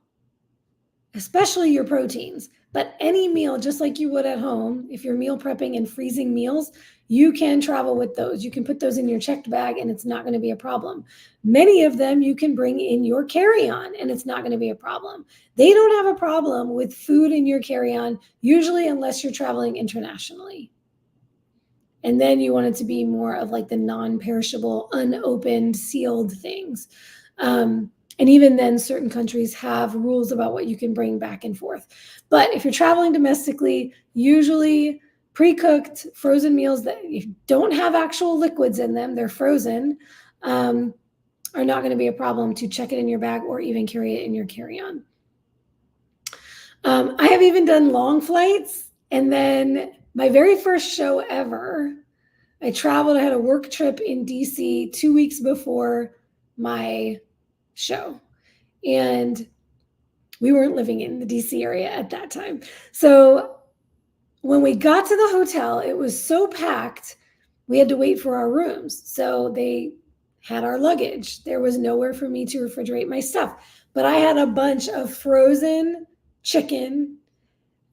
especially your proteins, but any meal, just like you would at home. If you're meal prepping and freezing meals, you can travel with those. You can put those in your checked bag and it's not going to be a problem. Many of them you can bring in your carry-on and it's not going to be a problem. They don't have a problem with food in your carry-on, usually unless you're traveling internationally. And then you want it to be more of like the non-perishable, unopened, sealed things. And even then, certain countries have rules about what you can bring back and forth. But if you're traveling domestically, usually pre-cooked frozen meals that don't have actual liquids in them, they're frozen, are not going to be a problem to check it in your bag or even carry it in your carry-on. I have even done long flights. And then my very first show ever, I traveled, I had a work trip in DC 2 weeks before my show. And we weren't living in the DC area at that time. So when we got to the hotel, it was so packed, we had to wait for our rooms. So they had our luggage. There was nowhere for me to refrigerate my stuff. But I had a bunch of frozen chicken,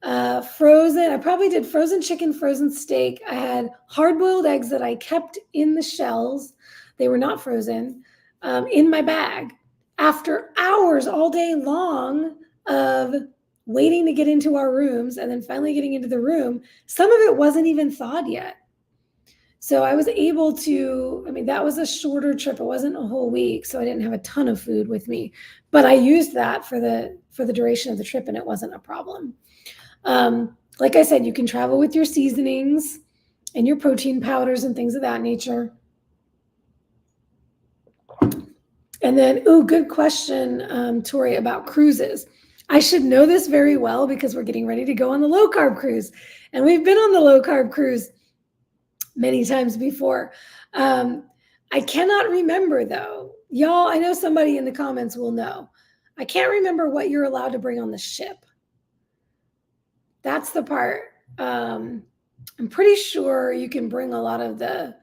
I probably did frozen chicken, frozen steak. I had hard-boiled eggs that I kept in the shells. They were not frozen, in my bag. After hours all day long of waiting to get into our rooms and then finally getting into the room, some of it wasn't even thawed yet. So I was able to, that was a shorter trip. It wasn't a whole week, so I didn't have a ton of food with me. But I used that for the duration of the trip and it wasn't a problem. Like I said, you can travel with your seasonings and your protein powders and things of that nature. And then, good question, Tori, about cruises. I should know this very well because we're getting ready to go on the low carb cruise. And we've been on the low carb cruise many times before. I cannot remember though. Y'all, I know somebody in the comments will know. I can't remember what you're allowed to bring on the ship. That's the part. I'm pretty sure you can bring a lot of the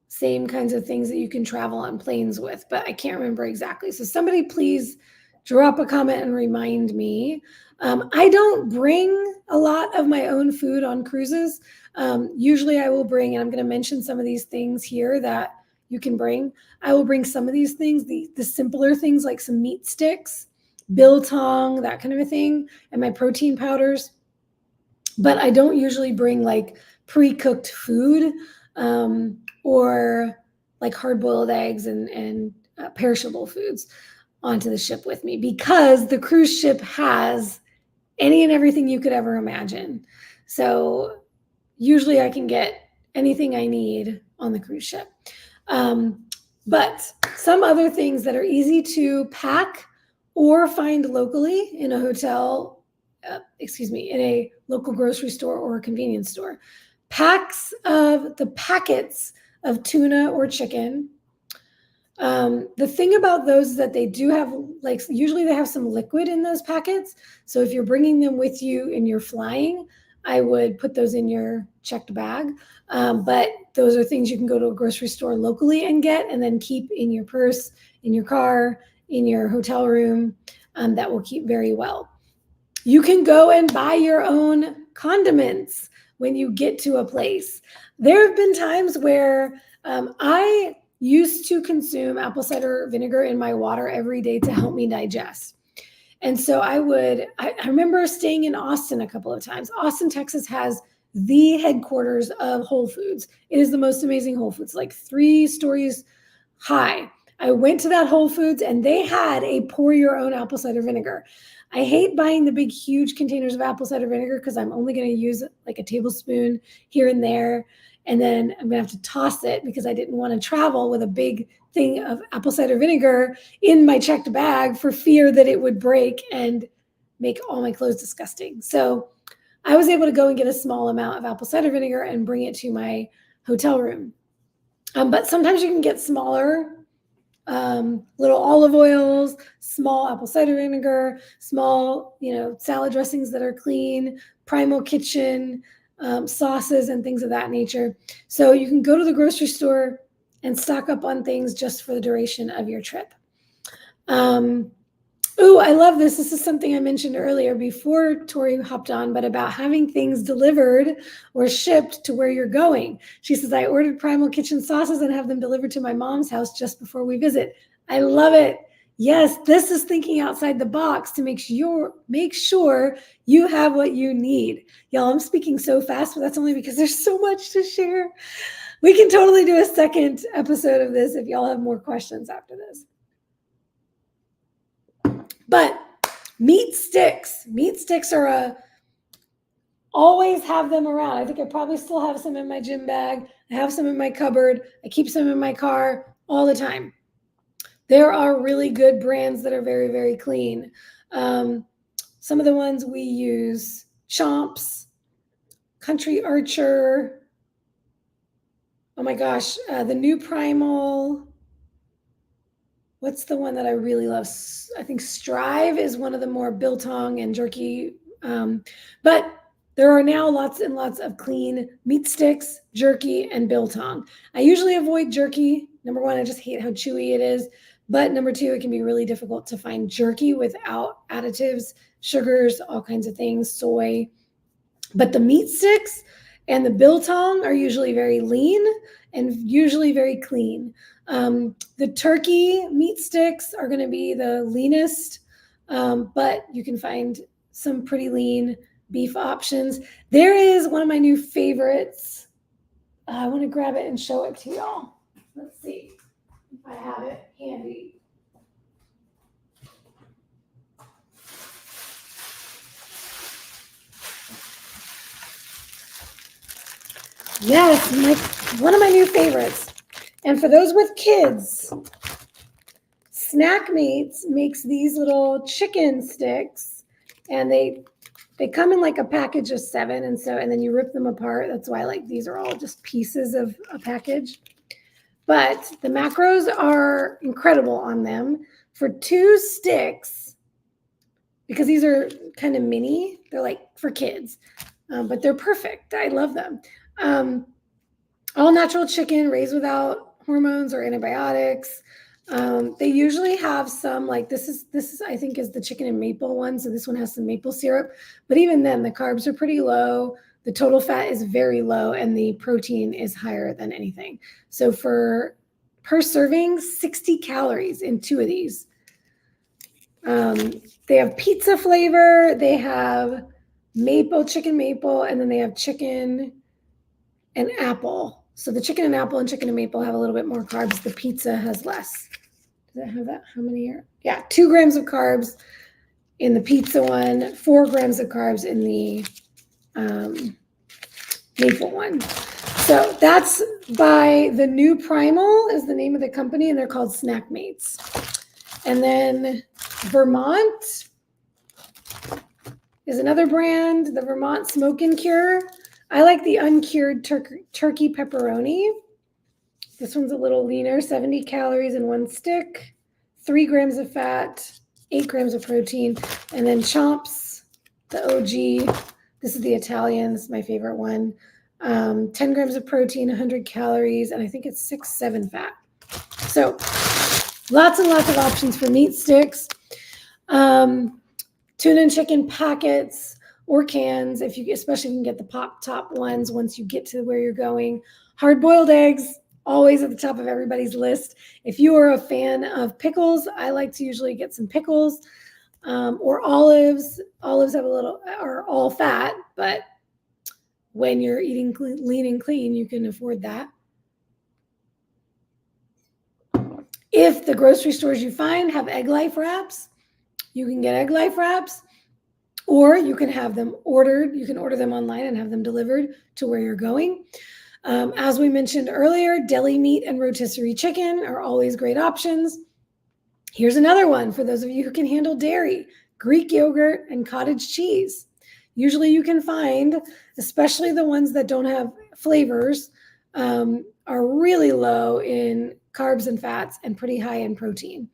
same kinds of things that you can travel on planes with, but I can't remember exactly. So somebody please drop a comment and remind me. I don't bring a lot of my own food on cruises. Usually I will bring, and I'm going to mention some of these things here that you can bring. I will bring some of these things, the simpler things like some meat sticks, biltong, that kind of a thing, and my protein powders. But I don't usually bring like pre-cooked food or like hard-boiled eggs and perishable foods onto the ship with me because the cruise ship has any and everything you could ever imagine. So usually I can get anything I need on the cruise ship. But some other things that are easy to pack or find locally in a hotel, in a local grocery store or a convenience store. Packets of tuna or chicken. The thing about those is that they do have, usually they have some liquid in those packets. So if you're bringing them with you and you're flying, I would put those in your checked bag. But those are things you can go to a grocery store locally and get and then keep in your purse, in your car, in your hotel room. That will keep very well. You can go and buy your own condiments when you get to a place. There have been times where I used to consume apple cider vinegar in my water every day to help me digest. And so I remember staying in Austin a couple of times. Austin, Texas has the headquarters of Whole Foods. It is the most amazing Whole Foods, like 3 stories high. I went to that Whole Foods and they had a pour your own apple cider vinegar. I hate buying the big, huge containers of apple cider vinegar because I'm only going to use like a tablespoon here and there. And then I'm going to have to toss it because I didn't want to travel with a big thing of apple cider vinegar in my checked bag for fear that it would break and make all my clothes disgusting. So I was able to go and get a small amount of apple cider vinegar and bring it to my hotel room. But sometimes you can get smaller little olive oils, small apple cider vinegar, small, salad dressings that are clean, Primal Kitchen, sauces and things of that nature. So you can go to the grocery store and stock up on things just for the duration of your trip. Ooh, I love this. This is something I mentioned earlier before Tori hopped on, but about having things delivered or shipped to where you're going. She says, I ordered Primal Kitchen sauces and have them delivered to my mom's house just before we visit. I love it. Yes, this is thinking outside the box to make sure you have what you need. Y'all, I'm speaking so fast, but that's only because there's so much to share. We can totally do a second episode of this if y'all have more questions after this. But meat sticks are always have them around. I think I probably still have some in my gym bag. I have some in my cupboard. I keep some in my car all the time. There are really good brands that are very, very clean. Some of the ones we use, Chomps, Country Archer. Oh my gosh, the new Primal. What's the one that I really love? I think Strive is one of the more biltong and jerky. But there are now lots and lots of clean meat sticks, jerky, and biltong. I usually avoid jerky. Number one, I just hate how chewy it is. But number two, it can be really difficult to find jerky without additives, sugars, all kinds of things, soy. But the meat sticks and the biltong are usually very lean and usually very clean. The turkey meat sticks are going to be the leanest, but you can find some pretty lean beef options. There is one of my new favorites. I want to grab it and show it to y'all. Let's see if I have it handy. Yes, one of my new favorites. And for those with kids, Snack Meats makes these little chicken sticks, and they come in like a package of 7, and then you rip them apart. That's why these are all just pieces of a package. But the macros are incredible on them. For 2 sticks, because these are kind of mini, they're like for kids, but they're perfect. I love them. All natural chicken raised without hormones or antibiotics. They usually have some, this is I think is the chicken and maple one. So this one has some maple syrup, but even then the carbs are pretty low. The total fat is very low and the protein is higher than anything. So per serving, 60 calories in 2 of these. They have pizza flavor. They have chicken maple, and then they have chicken and apple. So the chicken and apple and chicken and maple have a little bit more carbs. The pizza has less. Does it have that? How many are? Yeah, 2 grams of carbs in the pizza one, 4 grams of carbs in the maple one. So that's by the new Primal is the name of the company, and they're called Snack Mates. And then Vermont is another brand, the Vermont Smoke and Cure. I like the uncured turkey pepperoni. This one's a little leaner, 70 calories in 1 stick, 3 grams of fat, 8 grams of protein. And then Chomps, the OG. This is the Italian. This is my favorite one. 10 grams of protein, 100 calories, and I think it's 6-7 fat. So lots and lots of options for meat sticks. Tuna and chicken packets or cans, especially if you can get the pop top ones once you get to where you're going. Hard-boiled eggs, always at the top of everybody's list. If you are a fan of pickles, I like to usually get some pickles or olives. Olives are all fat, but when you're eating lean and clean, you can afford that. If the grocery stores you find have Egg Life wraps, you can get Egg Life wraps, or you can have them ordered. You can order them online and have them delivered to where you're going. As we mentioned earlier, deli meat and rotisserie chicken are always great options. Here's another one for those of you who can handle dairy: Greek yogurt and cottage cheese. Usually you can find, especially the ones that don't have flavors, are really low in carbs and fats and pretty high in protein.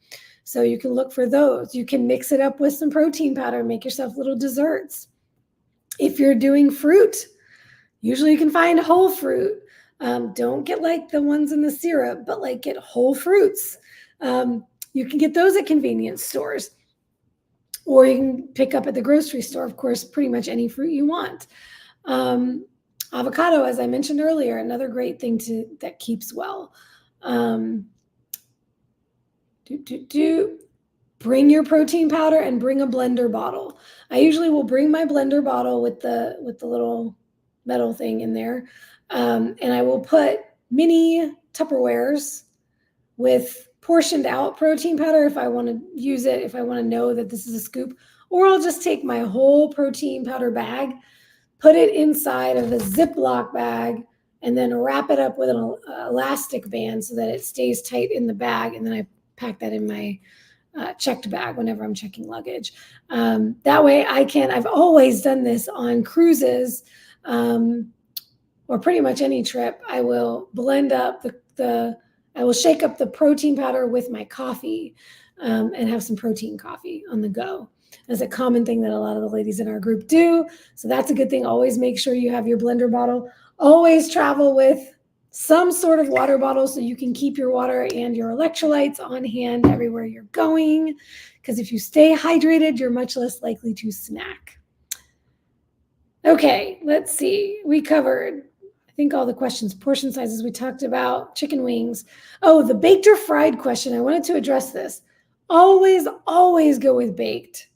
So you can look for those. You can mix it up with some protein powder and make yourself little desserts. If you're doing fruit, usually you can find whole fruit. Don't get like the ones in the syrup, but like get whole fruits. You can get those at convenience stores, or you can pick up at the grocery store, of course, pretty much any fruit you want. Avocado, as I mentioned earlier, another great thing that keeps well. Bring your protein powder and bring a blender bottle. I usually will bring my blender bottle with the little metal thing in there, and I will put mini Tupperwares with portioned out protein powder if I want to use it, if I want to know that this is a scoop, or I'll just take my whole protein powder bag, put it inside of a Ziploc bag, and then wrap it up with an elastic band so that it stays tight in the bag, and then I pack that in my checked bag whenever I'm checking luggage. That way I've always done this on cruises, or pretty much any trip. I will blend up I will shake up the protein powder with my coffee, and have some protein coffee on the go. That's a common thing that a lot of the ladies in our group do. So that's a good thing. Always make sure you have your blender bottle. Always travel with some sort of water bottle so you can keep your water and your electrolytes on hand everywhere you're going. Because if you stay hydrated, you're much less likely to snack. Okay, let's see. We covered, I think, all the questions. Portion sizes we talked about. Chicken wings. Oh, the baked or fried question. I wanted to address this. Always, always go with baked.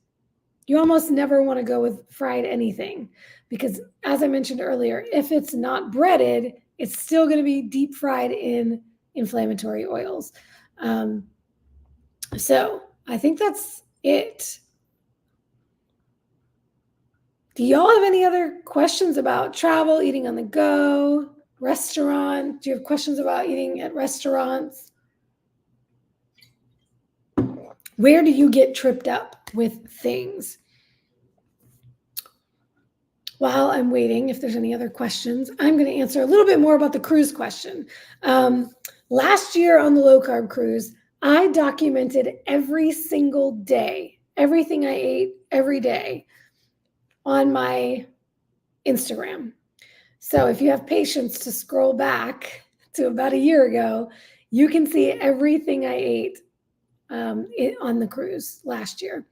You almost never want to go with fried anything because, as I mentioned earlier, if it's not breaded, it's still going to be deep fried in inflammatory oils. So I think that's it. Do y'all have any other questions about travel, eating on the go, restaurant? Do you have questions about eating at restaurants? Where do you get tripped up with things? While I'm waiting, if there's any other questions, I'm going to answer a little bit more about the cruise question. Last year on the low carb cruise, I documented every single day, everything I ate every day on my Instagram. So if you have patience to scroll back to about a year ago, you can see everything I ate on the cruise last year.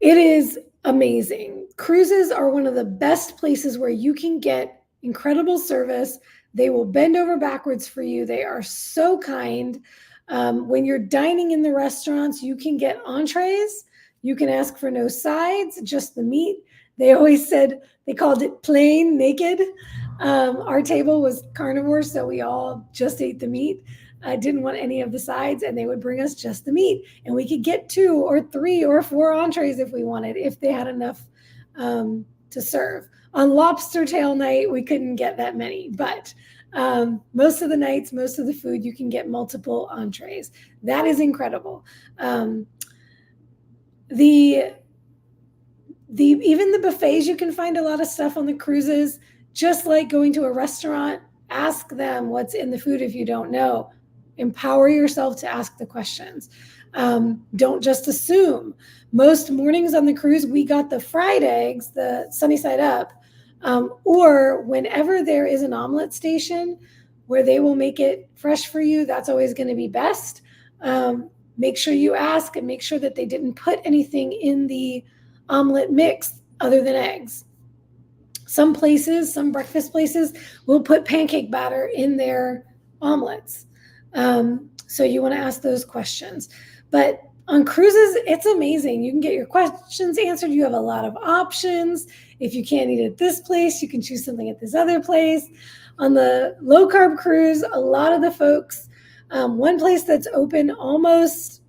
It is amazing. Cruises are one of the best places where you can get incredible service. They will bend over backwards for you. They are so kind. When you're dining in the restaurants, you can get entrees. You can ask for no sides, just the meat. They always said, they called it plain naked. Our table was carnivore, so we all just ate the meat. I didn't want any of the sides, and they would bring us just the meat. And we could get 2 or 3 or 4 entrees if we wanted, if they had enough to serve. On lobster tail night, we couldn't get that many, but most of the nights, most of the food, you can get multiple entrees. That is incredible. Even the buffets, you can find a lot of stuff on the cruises. Just like going to a restaurant, ask them what's in the food if you don't know. Empower yourself to ask the questions. Don't just assume. Most mornings on the cruise, we got the fried eggs, the sunny side up, or whenever there is an omelet station where they will make it fresh for you, that's always going to be best. Make sure you ask and make sure that they didn't put anything in the omelet mix other than eggs. Some places, some breakfast places, will put pancake batter in their omelets. So you want to ask those questions. But on cruises, it's amazing. You can get your questions answered. You have a lot of options. If you can't eat at this place, you can choose something at this other place. On the low carb cruise, a lot of the folks, one place that's open almost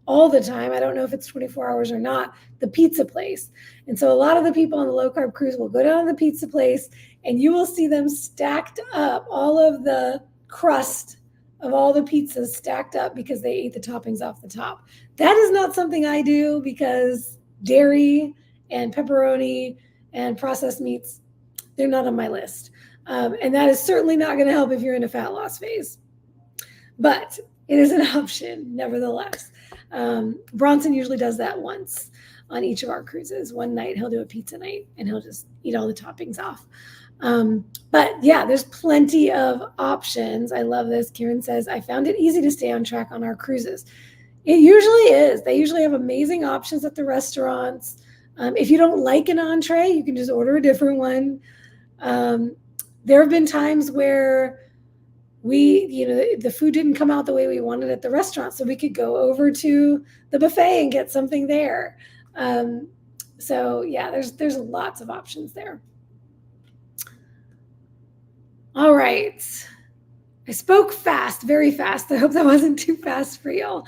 all the time, I don't know if it's 24 hours or not, the pizza place. And so a lot of the people on the low carb cruise will go down to the pizza place and you will see them stacked up, all of the crust of all the pizzas stacked up because they ate the toppings off the top. That is not something I do because dairy and pepperoni and processed meats, they're not on my list. And that is certainly not going to help if you're in a fat loss phase. But it is an option, nevertheless. Bronson usually does that once on each of our cruises. One night he'll do a pizza night and he'll just eat all the toppings off. But yeah, there's plenty of options. I love this. Karen says, I found it easy to stay on track on our cruises. It usually is. They usually have amazing options at the restaurants. If you don't like an entree, you can just order a different one. There have been times where the food didn't come out the way we wanted at the restaurant, so we could go over to the buffet and get something there. So yeah, there's lots of options there. All right. I spoke fast, very fast. I hope that wasn't too fast for y'all.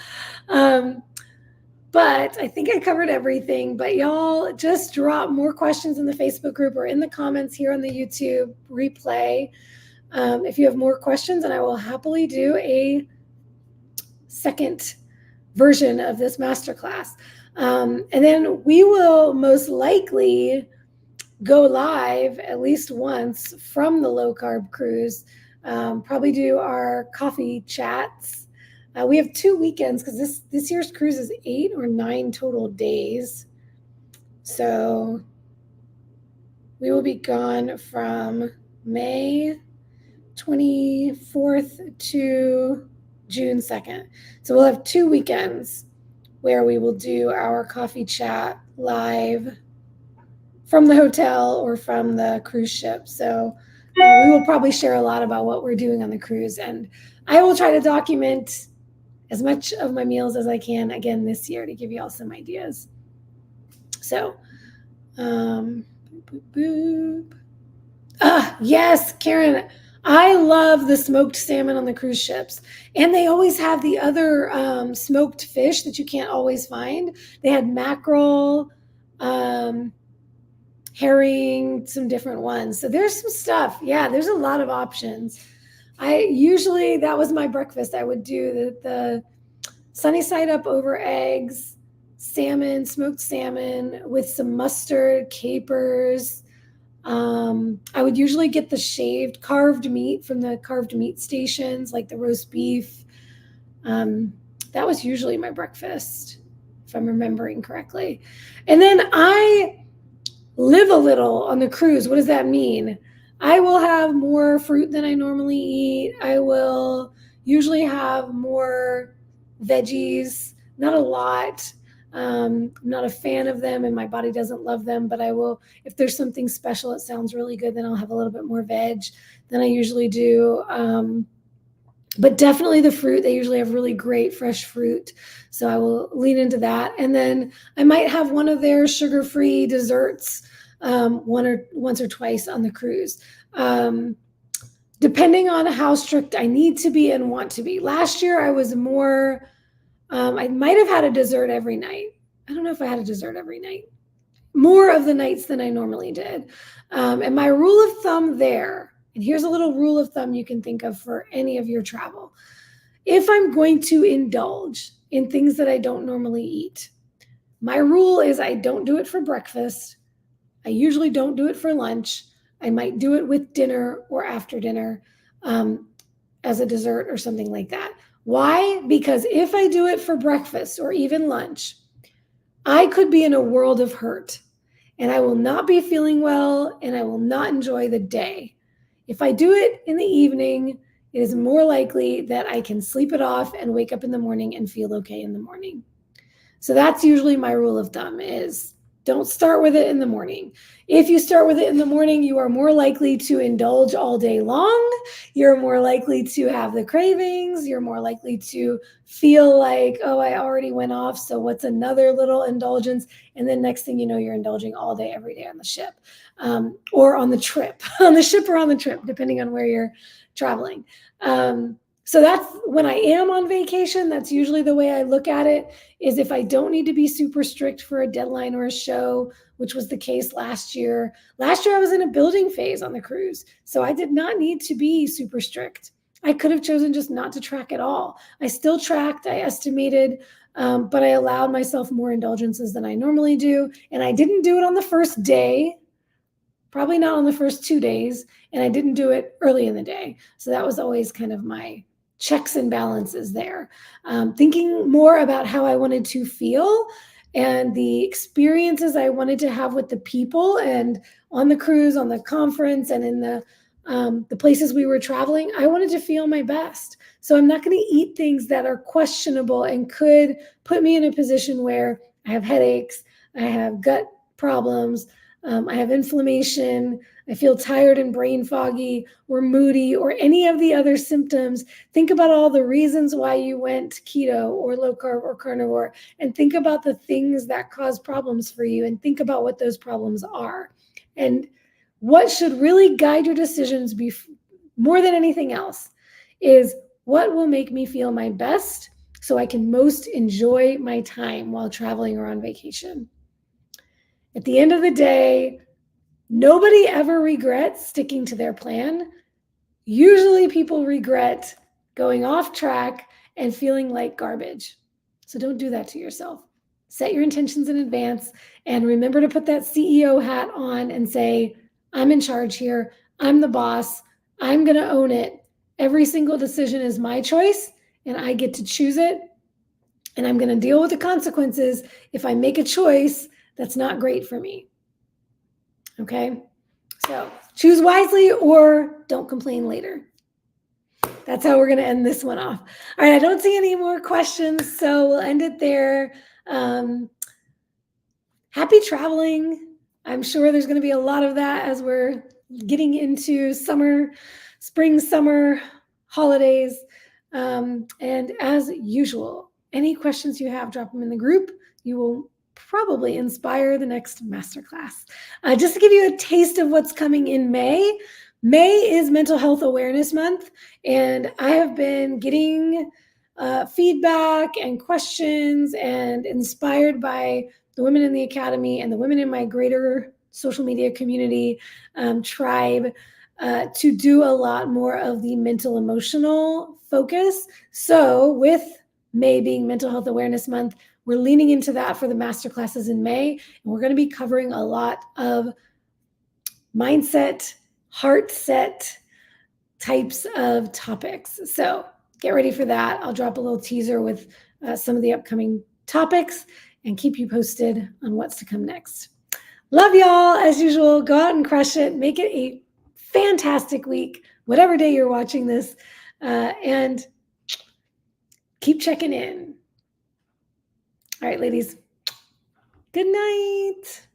But I think I covered everything. But y'all just drop more questions in the Facebook group or in the comments here on the YouTube replay. If you have more questions, and I will happily do a second version of this masterclass. And then we will most likely go live at least once from the low carb cruise, probably do our coffee chats. We have 2 weekends because this year's cruise is 8 or 9 total days. So we will be gone from May 24th to June 2nd. So we'll have 2 weekends where we will do our coffee chat live from the hotel or from the cruise ship. So we will probably share a lot about what we're doing on the cruise. And I will try to document as much of my meals as I can again this year to give you all some ideas. So, yes, Karen, I love the smoked salmon on the cruise ships. And they always have the other smoked fish that you can't always find. They had mackerel, herring, some different ones. So there's some stuff. Yeah, there's a lot of options. That was my breakfast. I would do the sunny side up over eggs, salmon, smoked salmon with some mustard, capers. I would usually get the carved meat from the carved meat stations, like the roast beef. That was usually my breakfast, if I'm remembering correctly. And then I live a little on the cruise. What does that mean? I will have more fruit than I normally eat. I will usually have more veggies, not a lot. I'm not a fan of them and my body doesn't love them, but I will, if there's something special, it sounds really good, then I'll have a little bit more veg than I usually do. But definitely the fruit, they usually have really great fresh fruit. So I will lean into that. And then I might have one of their sugar-free desserts once or twice on the cruise. Depending on how strict I need to be and want to be. Last year I was more, I might have had a dessert every night. I don't know if I had a dessert every night. More of the nights than I normally did. And my rule of thumb there, and here's a little rule of thumb you can think of for any of your travel. If I'm going to indulge in things that I don't normally eat, my rule is I don't do it for breakfast. I usually don't do it for lunch. I might do it with dinner or after dinner as a dessert or something like that. Why? Because if I do it for breakfast or even lunch, I could be in a world of hurt and I will not be feeling well and I will not enjoy the day. If I do it in the evening, it is more likely that I can sleep it off and wake up in the morning and feel okay in the morning. So that's usually my rule of thumb is don't start with it in the morning. If you start with it in the morning, you are more likely to indulge all day long. You're more likely to have the cravings. You're more likely to feel like, oh, I already went off, so what's another little indulgence? And then next thing you know, you're indulging all day, every day on the ship or on the trip, on the ship or on the trip, depending on where you're traveling. So that's when I am on vacation, that's usually the way I look at it, is if I don't need to be super strict for a deadline or a show, which was the case last year. Last year I was in a building phase on the cruise, so I did not need to be super strict. I could have chosen just not to track at all. I still tracked, I estimated, but I allowed myself more indulgences than I normally do. And I didn't do it on the first day. probably not on the first 2 days, and I didn't do it early in the day. So that was always kind of my checks and balances there. Thinking more about how I wanted to feel and the experiences I wanted to have with the people and on the cruise, on the conference, and in the places we were traveling. I wanted to feel my best. So I'm not going to eat things that are questionable and could put me in a position where I have headaches, I have gut problems, I have inflammation, I feel tired and brain foggy or moody or any of the other symptoms. Think about all the reasons why you went keto or low carb or carnivore, and think about the things that cause problems for you, and think about what those problems are. And what should really guide your decisions more than anything else is what will make me feel my best so I can most enjoy my time while traveling or on vacation. At the end of the day, nobody ever regrets sticking to their plan. Usually people regret going off track and feeling like garbage. So don't do that to yourself. Set your intentions in advance and remember to put that CEO hat on and say, I'm in charge here. I'm the boss. I'm going to own it. Every single decision is my choice and I get to choose it. And I'm going to deal with the consequences if I make a choice that's not great for me. Okay? So choose wisely or don't complain later. That's how we're going to end this one off. All right, I don't see any more questions, so we'll end it there. Happy traveling. I'm sure there's going to be a lot of that as we're getting into spring, summer holidays. And as usual, any questions you have, drop them in the group. You will probably inspire the next masterclass. Just to give you a taste of what's coming in May. May is Mental Health Awareness Month, and I have been getting feedback and questions and inspired by the women in the academy and the women in my greater social media community tribe to do a lot more of the mental emotional focus. So with May being Mental Health Awareness Month, we're leaning into that for the masterclasses in May, and we're going to be covering a lot of mindset, heart set types of topics. So get ready for that. I'll drop a little teaser with some of the upcoming topics and keep you posted on what's to come next. Love y'all. As usual, go out and crush it. Make it a fantastic week, whatever day you're watching this, and keep checking in. All right, ladies. Good night.